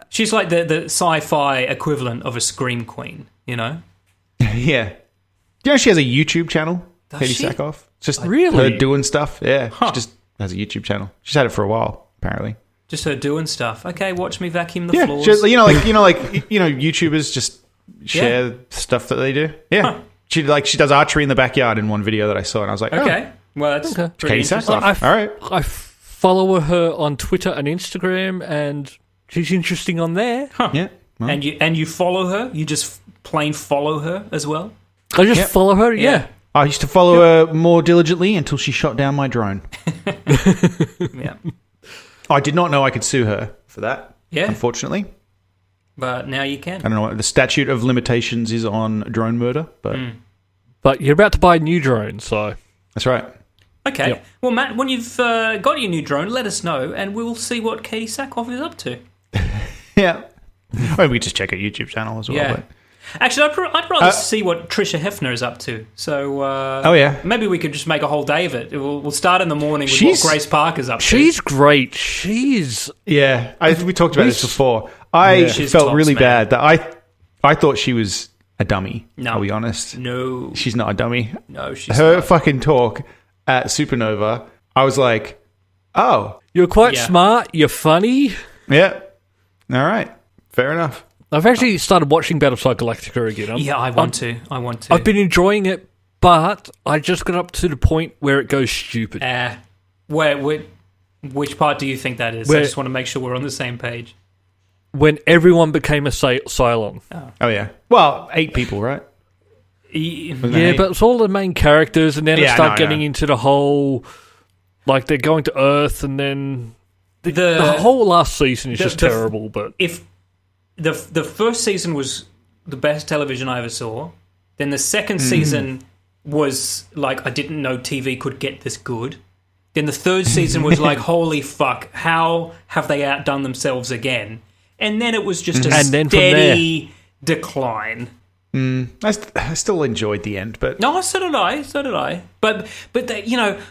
she's like the sci-fi equivalent of a Scream Queen, you know? Yeah. Do you know she has a YouTube channel? Katie she? Sackhoff. It's just really her doing stuff. Yeah. She just has a YouTube channel. She's had it for a while, apparently. Just her doing stuff. Okay, watch me vacuum the floors. She, YouTubers just share stuff that they do. Yeah. Huh. She does archery in the backyard in one video that I saw, and I was like, okay. Well, that's pretty Katie interesting. Sackhoff. All right. I follow her on Twitter and Instagram, and she's interesting on there. Huh. Yeah. Well. And you follow her? You just plain follow her as well? I just follow her, yeah. I used to follow her more diligently until she shot down my drone. Yeah. I did not know I could sue her for that, unfortunately. But now you can. I don't know what the statute of limitations is on drone murder, but... But you're about to buy a new drone, so... That's right. Okay. Yep. Well, Matt, when you've got your new drone, let us know, and we'll see what Katie Sackhoff is up to. Yeah. Or we just check her YouTube channel as well. Yeah. But Actually, I'd rather see what Trisha Hefner is up to. So, maybe we could just make a whole day of it. We'll start in the morning with what Grace Parker's up to. She's great. She's we talked about this before. I felt really bad that I thought she was a dummy. No, I'll be honest. No, she's not a dummy. No, she's her not. fucking talk at Supernova. I was like, oh, you're quite smart. You're funny. Yeah. All right. Fair enough. I've actually started watching Battlestar Galactica again. I want to. I've been enjoying it, but I just got up to the point where it goes stupid. Which part do you think that is? I just want to make sure we're on the same page. When everyone became a Cylon. Oh yeah. Well, 8 people, right? Yeah, but it's all the main characters, and then it started getting into the whole, like they're going to Earth, and then the whole last season is just terrible. But if the first season was the best television I ever saw, then the second season was like, I didn't know TV could get this good. Then the third season was like, holy fuck, how have they outdone themselves again? And then it was just a steady decline. I still enjoyed the end, but no, so did I. But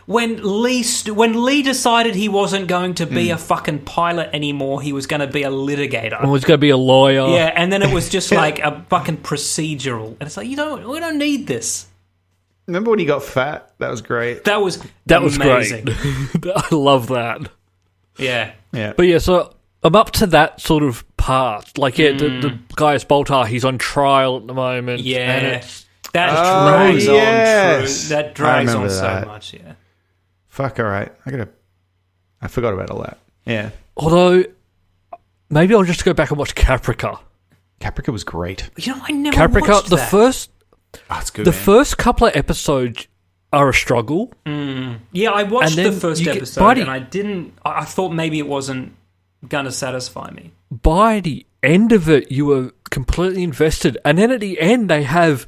when Lee decided he wasn't going to be a fucking pilot anymore, he was going to be a litigator. He was going to be a lawyer. Yeah, and then it was just like a fucking procedural, and it's like we don't need this. Remember when he got fat? That was great. That was great. amazing. I love that. Yeah. But yeah, so I'm up to that sort of part. Like, the Gaius Baltar, he's on trial at the moment. Yeah. And that drags on. Yes. That drags on so much, yeah. Fuck, all right. I forgot about all that. Yeah. Although, maybe I'll just go back and watch Caprica. Caprica was great. I never watched that. It's good, the first couple of episodes are a struggle. Yeah, I watched the first episode, and I thought maybe it wasn't going to satisfy me. By the end of it, you were completely invested, and then at the end they have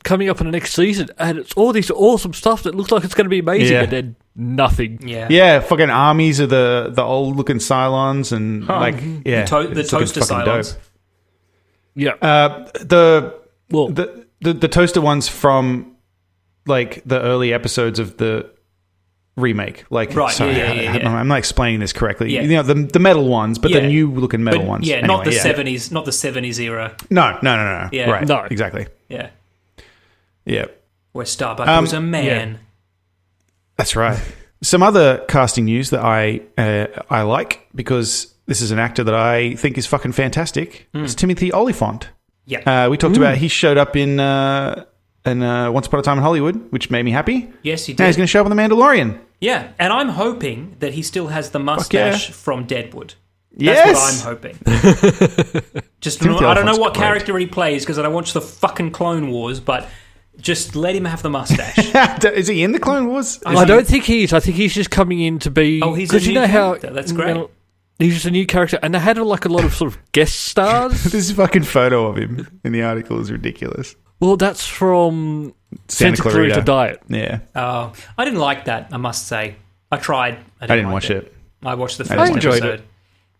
coming up in the next season, and it's all this awesome stuff that looks like it's going to be amazing, and then nothing. Yeah, fucking armies of the old looking Cylons, and the toaster Cylons. Dope. Yeah, the toaster ones from like the early episodes of the remake, like right? Sorry, Yeah. I'm not explaining this correctly. Yeah. You know, the metal ones, but the new looking metal ones. Yeah, anyway, not the 70s, not the 70s era. No. Yeah. Right. No. Exactly. Yeah. Yeah. Where Starbuck was a man. Yeah. That's right. Some other casting news that I like, because this is an actor that I think is fucking fantastic. It's Timothy Olyphant. Yeah. We talked about he showed up in Once Upon a Time in Hollywood, which made me happy. Yes, he did. Now he's going to show up in The Mandalorian. Yeah, and I'm hoping that he still has the mustache from Deadwood. Yes! That's what I'm hoping. Just I don't know what character he plays because I don't watch the fucking Clone Wars, but just let him have the mustache. Is he in the Clone Wars? I don't think he is. I think he's just coming in to be... Oh, he's a new character. That's great. He's just a new character, and they had a lot of sort of guest stars. This fucking photo of him in the article is ridiculous. Well, that's from Santa Clarita Diet. Yeah. Oh, I didn't like that, I must say. I tried. I didn't watch it. I watched the first episode. I enjoyed it.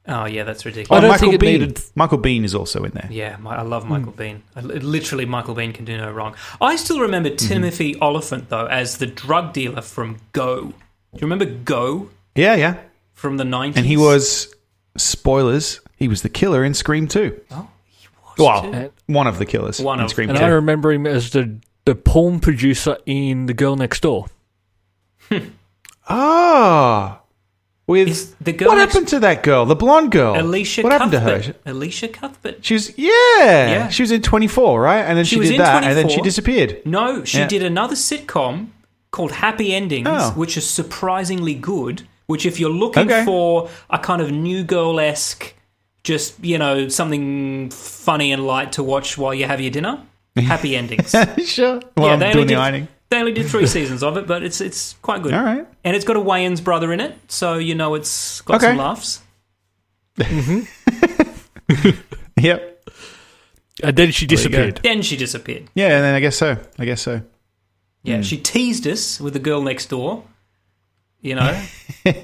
Oh, yeah, that's ridiculous. I don't think it needed... Michael Biehn is also in there. Yeah, I love Michael Biehn. Literally, Michael Biehn can do no wrong. I still remember Timothy Olyphant, though, as the drug dealer from Go. Do you remember Go? Yeah. From the 90s? And he was, spoilers, he was the killer in Scream 2. Oh, he was too. One of the killers in Scream 2. And I remember him as the porn producer in The Girl Next Door. What happened to that girl, the blonde girl? Alicia What Cuthbert. happened to her? Alicia Cuthbert. She was, she was in 24, right? And then she did that, 24. And then she disappeared. No, she did another sitcom called Happy Endings, which is surprisingly good, which if you're looking for a kind of New Girl-esque, just, something funny and light to watch while you have your dinner, Happy Endings. Sure. Well, I'm doing the ironing. They only did 3 seasons of it, but it's quite good. All right. And it's got a Wayans brother in it, so it's got some laughs. Mm-hmm. Yep. And then she disappeared. Yeah, and then I guess so. Yeah, she teased us with the girl next door,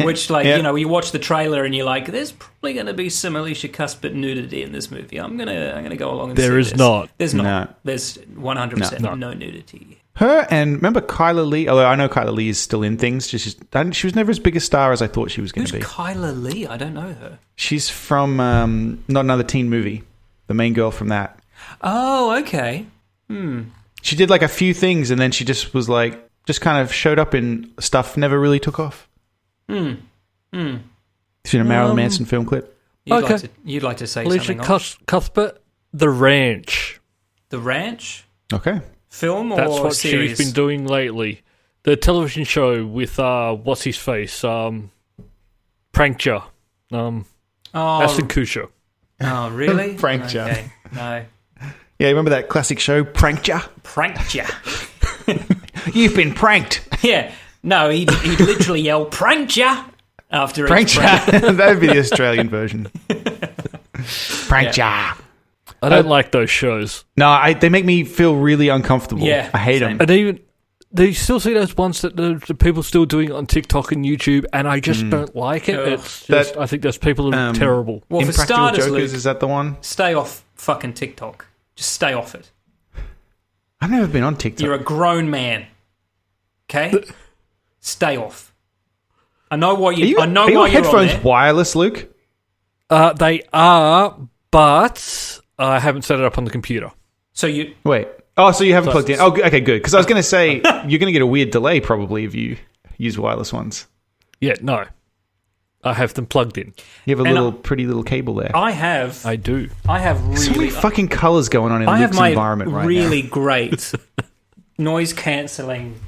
Which, like, you know, you watch the trailer and you're like, there's probably going to be some Alicia Cuthbert nudity in this movie. I'm gonna go along and see this. There is not. There's not. No. There's 100% no nudity. Her and remember Kyla Lee? Although I know Kyla Lee is still in things. She was never as big a star as I thought she was going to be. Who's Kyla Lee? I don't know her. She's from Not Another Teen Movie. The main girl from that. Oh, okay. She did like a few things and then she just was like, just kind of showed up in stuff, never really took off. Seen a Marilyn Manson film clip? You'd like to say Alicia something. Cuthbert, The Ranch. The Ranch? Okay. Film or That's what series? she's been doing lately. The television show with, what's his face? Prankster. Ashton Kutcher. Oh, really? Prankster. Okay. No. Yeah, remember that classic show, Prankster? Prankster. You've been pranked. Yeah. No, he'd literally yell, Prankster! After each prank. Prankster. That would be the Australian version. Prankster. Yeah. I don't like those shows. No, they make me feel really uncomfortable. Yeah, I hate same. them. And even, do you still see those ones that the people still doing on TikTok and YouTube, and I just don't like it. Ugh. It's just, I think those people are terrible. Well, for Impractical starters, Jokers, Luke, is that the one? stay off fucking TikTok. Just stay off it. I've never been on TikTok. You're a grown man. Okay? Stay off. I know why you. I know are your why you're headphones on there. wireless, Luke? They are, but I haven't set it up on the computer. So you. Wait. Oh, so you haven't plugged in. Oh, okay, good. Because I was going to say, you're going to get a weird delay probably if you use wireless ones. Yeah, no. I have them plugged in. You have a pretty little cable there. I have. I do. I have really. So many fucking colours going on in I have Luke's my environment right really now. great noise cancelling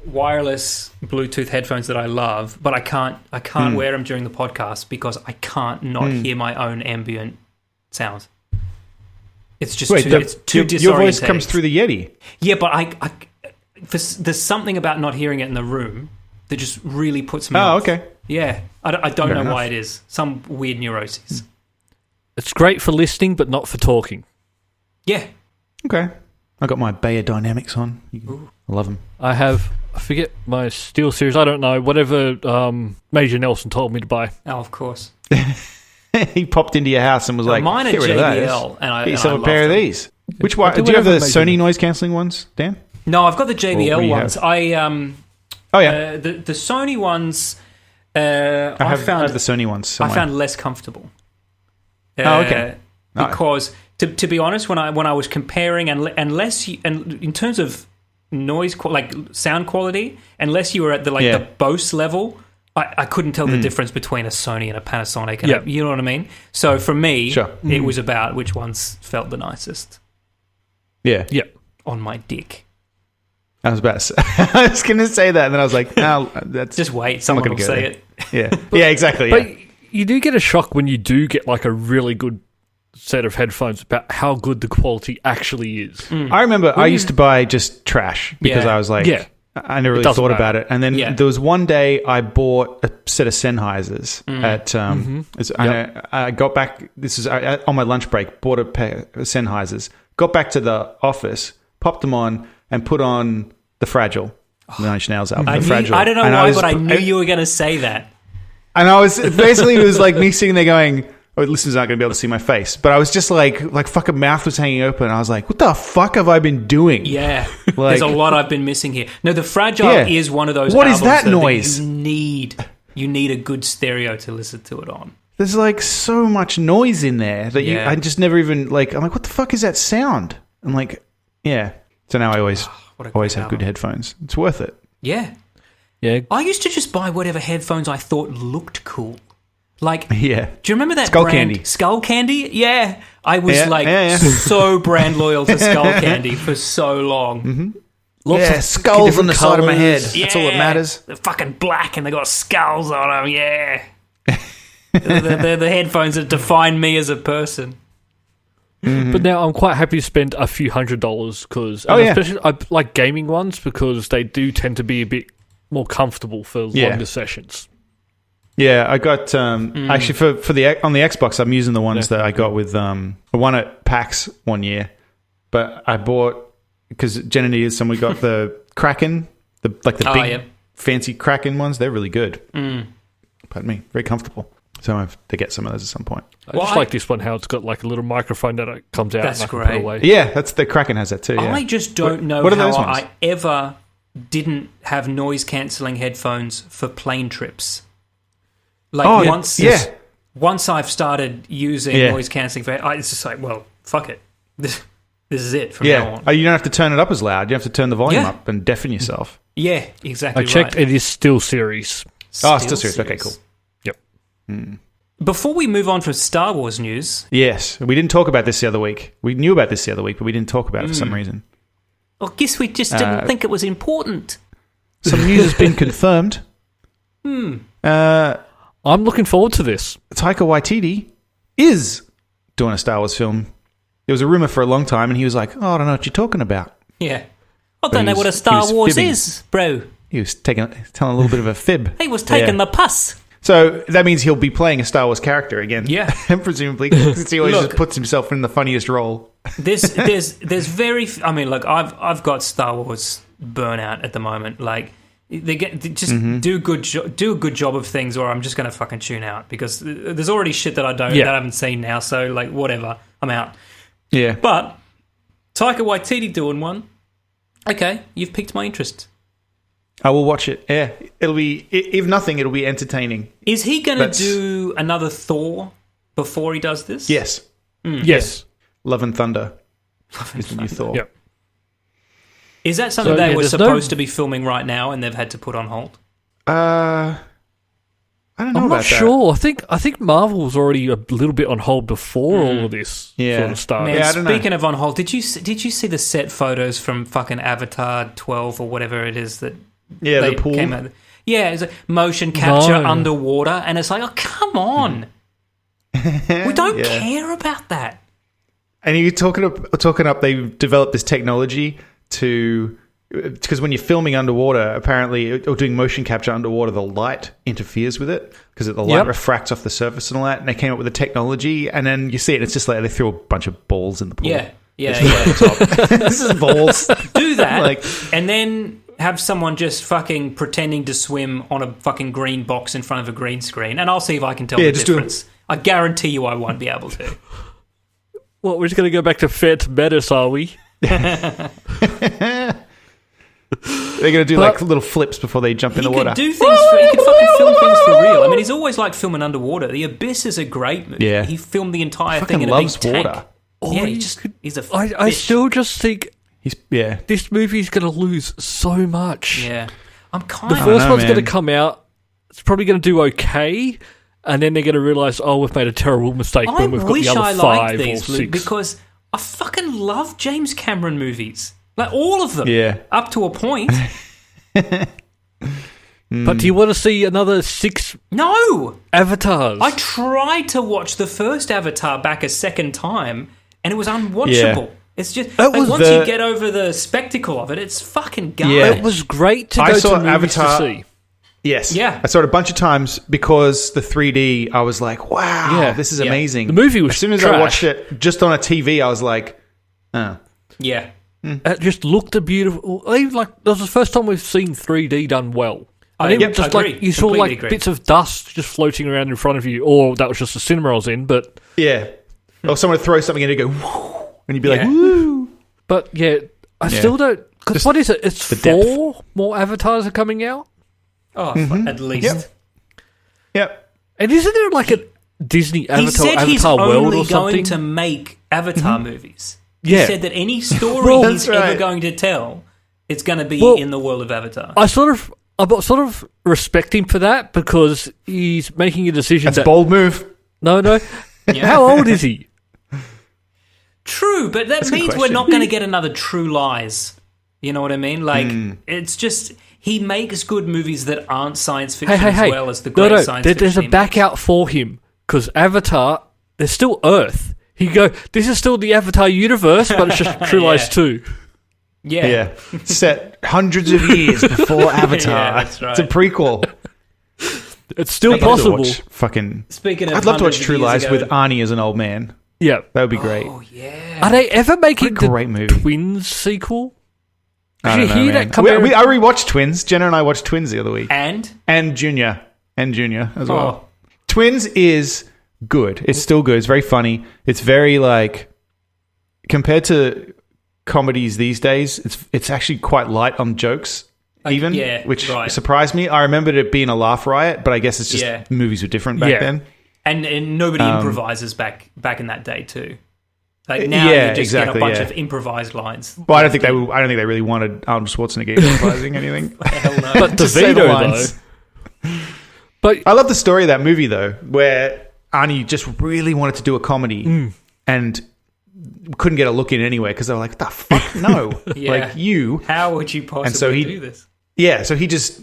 wireless Bluetooth headphones that I love, but I can't wear them during the podcast because I can't not hear my own ambient sound. It's just it's too disorientating. Your voice comes through the Yeti. Yeah, but there's something about not hearing it in the room that just really puts me off. Okay. Yeah, I don't know enough. why it is. Some weird neuroses. It's great for listening, but not for talking. Yeah. Okay. I got my Bayer Dynamics on. I love them. I forget my Steel Series. I don't know. Whatever Major Nelson told me to buy. Oh, of course. He popped into your house and was like, mine are get rid of JBL, those. and I Get yourself a pair of these. Which one? do Do you have the whatever Sony Major- noise cancelling ones, Dan? No, I've got the What do JBL you ones. have? I Oh, yeah. the Sony ones. I have the Sony ones somewhere. I found less comfortable. Okay. Because to be honest, when I was comparing and in terms of noise like sound quality, unless you were at the Bose level, I couldn't tell the difference between a Sony and a Panasonic. And you know what I mean? So for me, it was about which ones felt the nicest. Yeah. Yeah. On my dick. I was about to say, I was going to say that, and then I was like, no, that's Just wait, someone will gonna say go it. Yeah. Yeah, exactly. But Yeah. you do get a shock when you do get like a really good set of headphones about how good the quality actually is. I remember I used to buy just trash because I was like, I never really thought about it. And then there was one day I bought a set of Sennheisers at, I got back, this is on my lunch break, bought a pair of Sennheisers, got back to the office, popped them on, and put on The Fragile. The Nine Inch Nails album, The Fragile. I don't know why, but I knew you were going to say that. And I was, basically it was like me sitting there going, oh, listeners aren't going to be able to see my face. But I was just like fucking mouth was hanging open. I was like, what the fuck have I been doing? Yeah. There's a lot I've been missing here. No, The Fragile is one of those What albums is that noise? You need a good stereo to listen to it on. There's like so much noise in there that I just never even I'm like, what the fuck is that sound? I'm like, yeah. So now I always have good headphones. It's worth it. Yeah. Yeah. I used to just buy whatever headphones I thought looked cool. Like, Yeah. do you remember that Skull brand? Candy. Skull Candy? Yeah. I was so brand loyal to Skull Candy for so long. Mm-hmm. Lots of skulls on the side of my head. colours. That's all that matters. They're fucking black and they got skulls on them, yeah. they're the headphones that define me as a person. But now I'm quite happy to spend a few $100s because, especially I like gaming ones because they do tend to be a bit more comfortable for longer sessions. Yeah, I got actually for the on the Xbox. I'm using the ones that I got with one at PAX one year, but I bought because Jen and Ian, we got the Kraken, the big fancy Kraken ones, they're really good. Pardon me, very comfortable. So I have to get some of those at some point. I just like this one, how it's got like a little microphone that it comes out and I can put away. Yeah, that's the Kraken has that too. Yeah. I just don't know what are how those ones? I ever didn't have noise-cancelling headphones for plane trips. Like once I've started using noise-cancelling, it's just like, well, fuck it. This is it from now on. Oh, you don't have to turn it up as loud. You have to turn the volume up and deafen yourself. Yeah, exactly. I checked. It is still series. Still series. Okay, cool. Yep. Before we move on from Star Wars news... Yes, we didn't talk about this the other week. We knew about this the other week, but we didn't talk about it for some reason. I guess we just didn't think it was important. Some news has been confirmed. I'm looking forward to this. Taika Waititi is doing a Star Wars film. There was a rumor for a long time, and he was like, I don't know what you're talking about. Yeah. I don't know what a Star Wars is, bro. He was telling a little bit of a fib. He was taking the puss. So that means he'll be playing a Star Wars character again. Yeah. Presumably, because he always just puts himself in the funniest role. There's very... I mean, look, I've got Star Wars burnout at the moment. Like, do a good job of things, or I'm just going to fucking tune out, because there's already shit that that I haven't seen now. So, like, whatever. I'm out. Yeah. But Taika Waititi doing one. Okay, you've piqued my interest. I will watch it. Yeah, it'll be, if nothing, it'll be entertaining. Is he going to do another Thor before he does this? Yes. Yes. Love and Thunder is the new Thor. Yep. Is that something they were supposed to be filming right now and they've had to put on hold? I don't know I'm about not sure. I think Marvel was already a little bit on hold before all of this sort of started. Man, I don't speaking know. of on hold, did you see the set photos from fucking Avatar 12 or whatever it is that the pool. Came out? Yeah, it's like motion capture underwater, and it's like, oh, come on. We don't care about that. And you're talking up, they've developed this technology because when you're filming underwater, apparently, or doing motion capture underwater, the light interferes with it because the light refracts off the surface and all that. And they came up with the technology, and then you see it. It's just like they threw a bunch of balls in the pool. Yeah. This is balls. Do that, and then have someone just fucking pretending to swim on a fucking green box in front of a green screen, and I'll see if I can tell the difference. I guarantee you I won't be able to. Well, we're just going to go back to Fat Metis, are we? They're going to do like little flips before they jump in the water. He could fucking film things for real. I mean, he's always liked filming underwater. The Abyss is a great movie. Yeah. He filmed the entire thing in a big tank. Water. Yeah, he's a fish. I still just think this movie's going to lose so much. Yeah. The first one's going to come out. It's probably going to do okay. And then they're going to realise, we've made a terrible mistake when we've got the other 5 or 6. Because I fucking love James Cameron movies. Like, all of them. Yeah. Up to a point. But do you want to see another 6 Avatars? I tried to watch the first Avatar back a second time, and it was unwatchable. Yeah. It's just once you get over the spectacle of it, it's fucking garbage. Yeah. It was great to go to movies to see. Yes. Yeah. I saw it a bunch of times because the 3D, I was like, wow, this is amazing. The movie was as soon as I watched it just on a TV, I was like, oh. Yeah. It just looked beautiful. Even like, that was the first time we've seen 3D done well. And even just like you saw like bits of dust just floating around in front of you, or that was just the cinema I was in, but or someone would throw something in and go, whoo, and you'd be like, woo. But I still don't, because what is it? It's 4 more Avatars are coming out? Oh, at least. Yep. And isn't there like a Disney Avatar world or something? He said he's only going to make Avatar movies. He said that any story he's ever going to tell, it's going to be in the world of Avatar. I sort of respect him for that, because he's making a decision. That's a bold move. No. How old is he? True, but that means we're not going to get another True Lies. You know what I mean? Like, it's just... He makes good movies that aren't science fiction as well as the great science fiction. There's a back out for him, because Avatar, there's still Earth. He go, this is still the Avatar universe, but it's just True Lies 2. Yeah. Set hundreds of years before Avatar. That's right. It's a prequel. It's still possible. I'd love to watch True Lies with Arnie as an old man. Yeah. That would be great. Oh, yeah. Are they ever making the Twins sequel? I Did you don't know, hear man. that come I out? rewatched Twins. Jenna and I watched Twins the other week. And Junior as well. Twins is good. It's still good. It's very funny. It's very like compared to comedies these days, it's actually quite light on jokes even, which surprised me. I remembered it being a laugh riot, but I guess it's just movies were different back then. And nobody improvises back in that day too. Like now you just get a bunch of improvised lines. Well, I don't think they really wanted Arnold Schwarzenegger improvising anything. Hell no. But DeVito though. But I love the story of that movie though, where Arnie just really wanted to do a comedy and couldn't get a look in anywhere because they were like, "The fuck, no!" Like you. How would you possibly do this? Yeah, so he just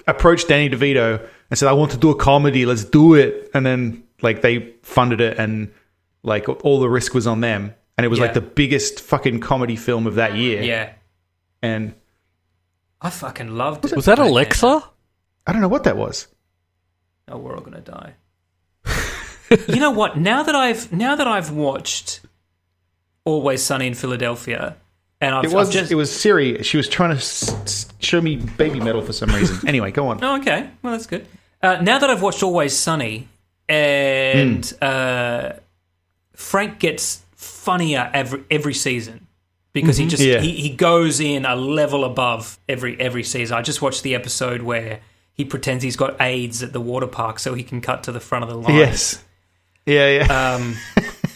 approached Danny DeVito and said, "I want to do a comedy. Let's do it." And then like they funded it, and like all the risk was on them, and it was like the biggest fucking comedy film of that year. Yeah, and I fucking loved it. Was that Alexa? I don't know what that was. Oh, we're all gonna die. You know what? Now that I've watched Always Sunny in Philadelphia, and it was Siri. She was trying to show me Baby Metal for some reason. Anyway, go on. Oh, okay. Well, that's good. Now that I've watched Always Sunny, and Frank gets funnier every season because he goes in a level above every season. I just watched the episode where he pretends he's got AIDS at the water park so he can cut to the front of the line. Yes. Yeah.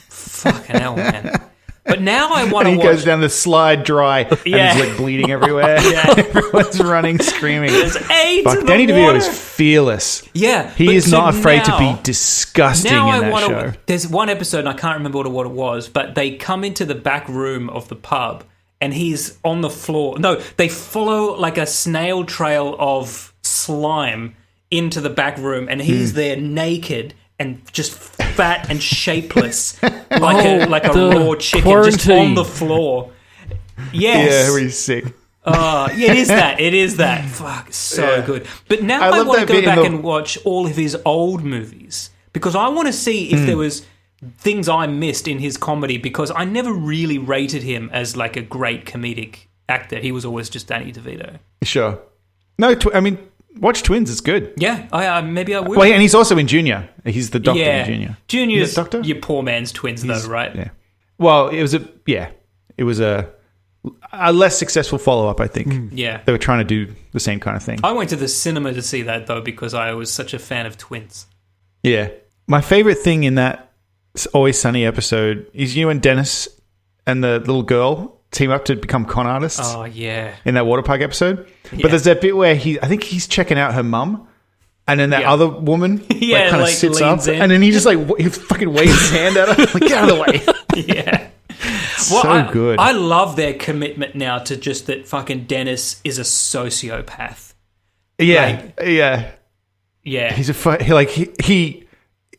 Fucking hell, man. But now I want to watch... He goes down the slide dry and he's like bleeding everywhere. Everyone's running, screaming. There's AIDS in the Danny DeVito water. is fearless. Yeah. He is not afraid to be disgusting in that show. There's one episode, and I can't remember what it was, but they come into the back room of the pub and he's on the floor. No, they follow like a snail trail of slime into the back room and he's there naked and just fat and shapeless, like a raw chicken, just on the floor. Yes. Yeah, he's sick. It is that. Fuck, so good. But now I want to go back and watch all of his old movies because I want to see if there was things I missed in his comedy because I never really rated him as like a great comedic actor. He was always just Danny DeVito. Sure. No, watch Twins. It's good. Yeah, maybe I will. Well, and he's also in Junior. He's the doctor in Junior. Junior's doctor? Your poor man's twins, though, right? Yeah. Well, it was a less successful follow-up, I think. Yeah. They were trying to do the same kind of thing. I went to the cinema to see that, though, because I was such a fan of Twins. Yeah. My favorite thing in that Always Sunny episode is when Dennis and the little girl team up to become con artists. Oh, yeah. In that water park episode. Yeah. But there's that bit where I think he's checking out her mum, and then that other woman kind of sits up, and then he just he fucking waves his hand at her, like, get out of the way. Yeah. Well, good. I love their commitment now to just that fucking Dennis is a sociopath. Yeah. Yeah. He's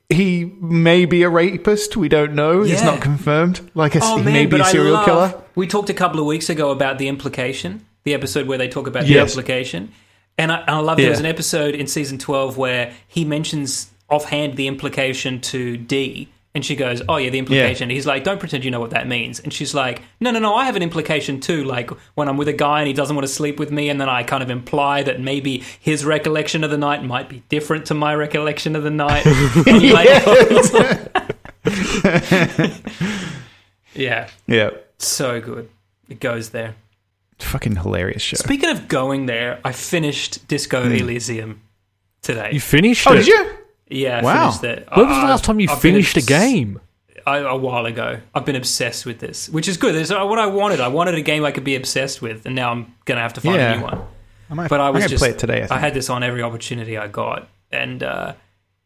he may be a rapist. We don't know. Yeah. It's not confirmed. He may be a serial killer. We talked a couple of weeks ago about The Implication, the episode where they talk about the implication. And I love there was an episode in season 12 where he mentions offhand the implication to Dee. And she goes, oh, yeah, the implication. He's like, don't pretend you know what that means. And she's like, no, I have an implication too. Like when I'm with a guy and he doesn't want to sleep with me, and then I kind of imply that maybe his recollection of the night might be different to my recollection of the night. Yeah. So good. It goes there. Fucking hilarious show. Speaking of going there, I finished Disco Elysium today. You finished it? Oh, did you? Yeah, wow. I finished it. When was the last time you finished a game? A while ago. I've been obsessed with this, which is good. It's what I wanted. I wanted a game I could be obsessed with, and now I'm going to have to find a new one. I'm going to play it today, I had this on every opportunity I got, and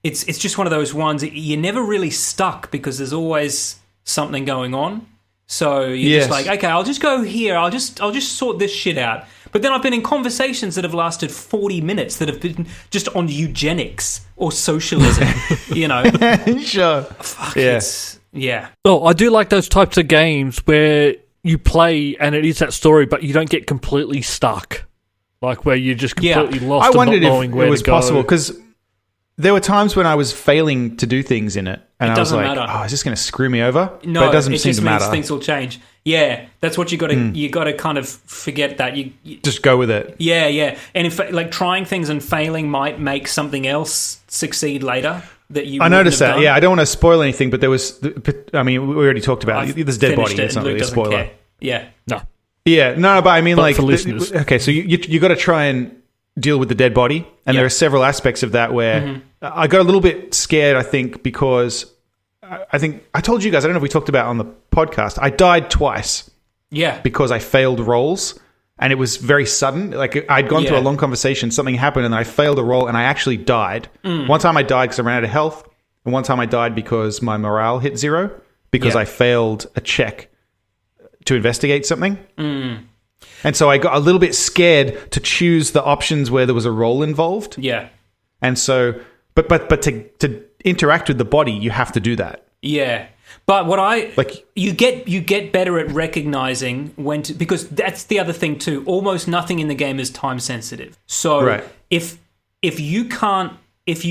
it's just one of those ones that you're never really stuck because there's always something going on. So you're just like, okay, I'll just go here. I'll just sort this shit out. But then I've been in conversations that have lasted 40 minutes that have been just on eugenics or socialism, Sure. Fuck, yeah. Oh, I do like those types of games where you play and it is that story, but you don't get completely stuck. Like where you're just completely lost and not knowing where to go. I wondered if it was possible, because there were times when I was failing to do things in it, and I was like, matter. "Oh, is this going to screw me over?" No, but it doesn't it seem just to means matter. things will change. Yeah, that's what you got to. You got to kind of forget that. You just go with it. Yeah. And in fact, like trying things and failing might make something else succeed later. That you. I noticed that. Done. Yeah, I don't want to spoil anything, but there was. I mean, we already talked about it. There's dead body. It's not really a spoiler. Care. Yeah. No. Yeah, no, but I mean, for listeners. Okay, so you got to try and deal with the dead body, and there are several aspects of that where I got a little bit scared. I think because I think I told you guys. I don't know if we talked about it on the podcast. I died twice. Yeah. Because I failed rolls, and it was very sudden. Like I'd gone through a long conversation, something happened, and I failed a roll, and I actually died. One time I died because I ran out of health, and one time I died because my morale hit 0 because I failed a check to investigate something. And so I got a little bit scared to choose the options where there was a roll involved. Yeah. And so, but to interact with the body, you have to do that. Yeah. But you get better at recognizing when to, because that's the other thing too. Almost nothing in the game is time sensitive. So if you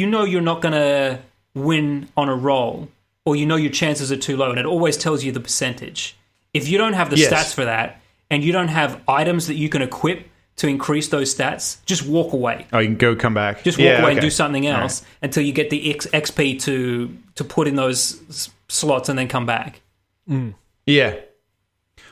know you're not going to win on a roll, or you know your chances are too low, and it always tells you the percentage. If you don't have the stats for that, and you don't have items that you can equip to increase those stats, just walk away. Oh, you can come back. Just walk away and do something else until you get the XP to put in those slots and then come back. Yeah.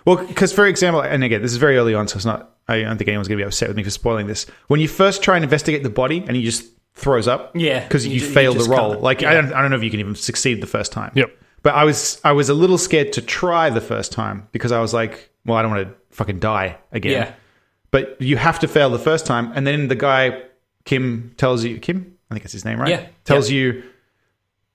Well, because for example, and again, this is very early on, so it's not. I don't think anyone's going to be upset with me for spoiling this. When you first try and investigate the body, and he just throws up, because you failed the roll. Like I don't know if you can even succeed the first time. Yep. But I was a little scared to try the first time because I was like, well, I don't want to fucking die again. Yeah. But you have to fail the first time, and then the guy Kim tells you, Kim, I think that's his name, right? Yeah. Tells you,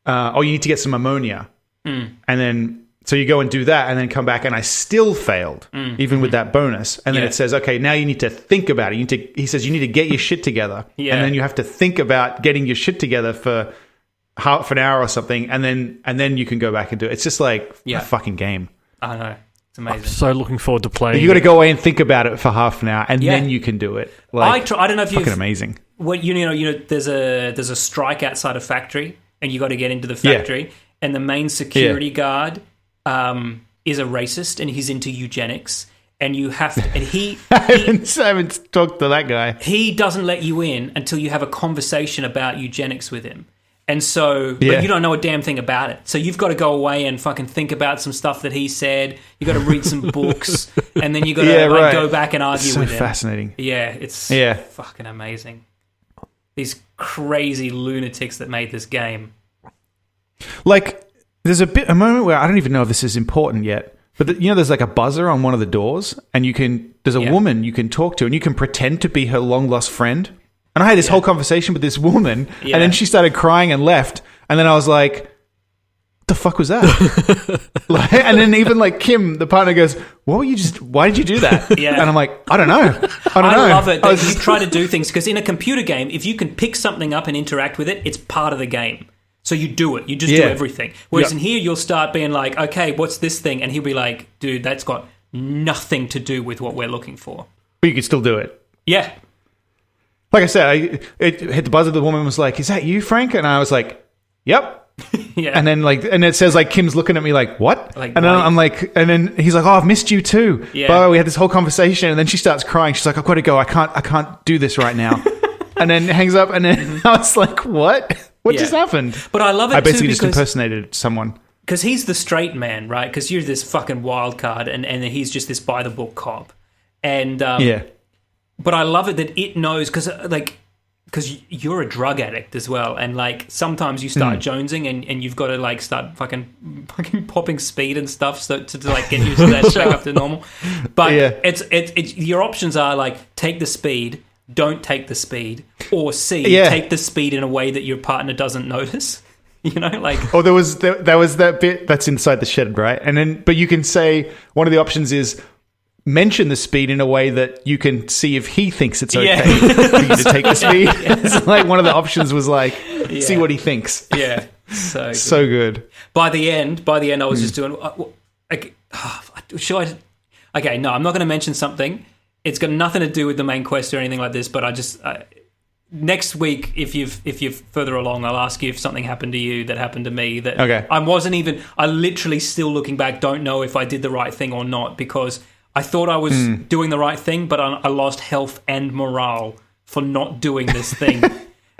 you need to get some ammonia, and then so you go and do that, and then come back, and I still failed, even with that bonus. And then it says, okay, now you need to think about it. He says you need to get your shit together, and then you have to think about getting your shit together for half an hour or something, and then you can go back and do it. It's just like a fucking game. I know. It's amazing. I'm so looking forward to playing. You got to go away and think about it for half an hour, and then you can do it. Like, I don't know if you've fucking amazing. Well, you know, there's a strike outside a factory, and you got to get into the factory, and the main security guard is a racist, and he's into eugenics, and you have to, and I haven't talked to that guy. He doesn't let you in until you have a conversation about eugenics with him. And so, but you don't know a damn thing about it. So you've got to go away and fucking think about some stuff that he said. You got to read some books, and then you got to go back and argue with him. So fascinating. Yeah, it's fucking amazing. These crazy lunatics that made this game. Like, there's a moment where I don't even know if this is important yet, but there's like a buzzer on one of the doors, and there's a woman you can talk to, and you can pretend to be her long lost friend. And I had this whole conversation with this woman, and then she started crying and left. And then I was like, what the fuck was that? And then even like Kim, the partner, goes, why did you do that? And I'm like, I don't know. I love it that you try to do things, because in a computer game, if you can pick something up and interact with it, it's part of the game. So you do it. You just do everything. Whereas in here, you'll start being like, okay, what's this thing? And he'll be like, dude, that's got nothing to do with what we're looking for. But you can still do it. Yeah. Like I said, it hit the buzzer. The woman was like, "Is that you, Frank?" And I was like, "Yep." And then and it says like Kim's looking at me like, "What?" Like, and then I'm like, and then he's like, "Oh, I've missed you too." Yeah. But we had this whole conversation, and then she starts crying. She's like, "I've got to go. I can't do this right now." And then hangs up, and then I was like, "What? What just happened?" But I love it. I basically just impersonated someone. Because he's the straight man, right? Because you're this fucking wild card, and he's just this by the book cop, and But I love it that it knows, because you're a drug addict as well, and like sometimes you start jonesing, and you've got to like start fucking popping speed and stuff so to like get you to that back up to normal. But it's your options are like take the speed, don't take the speed, or C, take the speed in a way that your partner doesn't notice. You know, like there was that bit that's inside the shed, right? And then but you can say one of the options is mention the speed in a way that you can see if he thinks it's okay for you to take the speed. So like one of the options was like, see what he thinks. Yeah, so good. By the end, I was just doing. Should I? Okay, no, I'm not going to mention something. It's got nothing to do with the main quest or anything like this. But next week, if you're further along, I'll ask you if something happened to you that happened to me. That okay. I literally still looking back, don't know if I did the right thing or not, because I thought I was doing the right thing, but I lost health and morale for not doing this thing.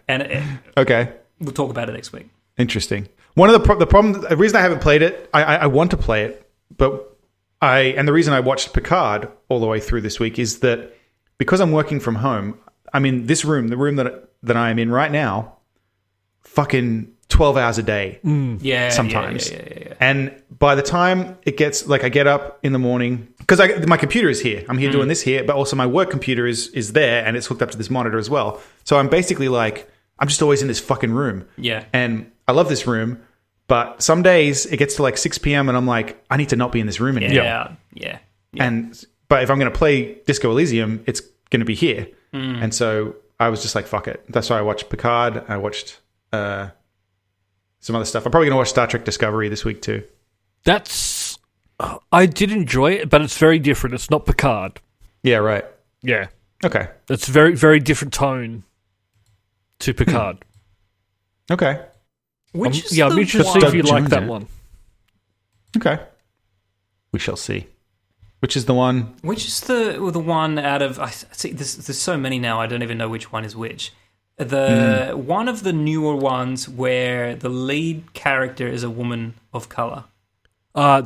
And okay, we'll talk about it next week. Interesting. One of the reason I haven't played it, I want to play it, but the reason I watched Picard all the way through this week is that because I'm working from home, I'm in this room, the room that I am in right now, fucking 12 hours a day. Yeah, sometimes. Yeah. And by the time it gets, like, I get up in the morning, because my computer is here. I'm here doing this here, but also my work computer is there, and it's hooked up to this monitor as well. So I'm basically like, I'm just always in this fucking room. Yeah. And I love this room, but some days it gets to like 6 p.m. and I'm like, I need to not be in this room anymore. Yeah. But if I'm going to play Disco Elysium, it's going to be here. And so I was just like, fuck it. That's why I watched Picard. I watched some other stuff. I'm probably going to watch Star Trek Discovery this week too. I did enjoy it, but it's very different. It's not Picard. Yeah, right. Yeah. Okay. It's very, very different tone to Picard. Okay. I'm interested to see if you like that one. Okay. We shall see. Which is the one? Which is the one out of... I see, there's so many now, I don't even know which one is which. One of the newer ones where the lead character is a woman of colour.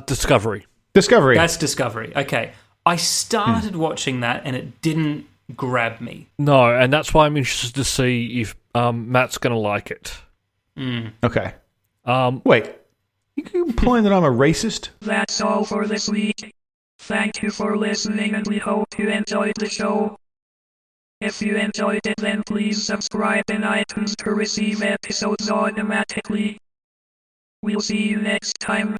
Discovery. That's Discovery. Okay. I started watching that and it didn't grab me. No, and that's why I'm interested to see if Matt's going to like it. Okay. Wait. You implying that I'm a racist? That's all for this week. Thank you for listening, and we hope you enjoyed the show. If you enjoyed it, then please subscribe in iTunes to receive episodes automatically. We'll see you next time.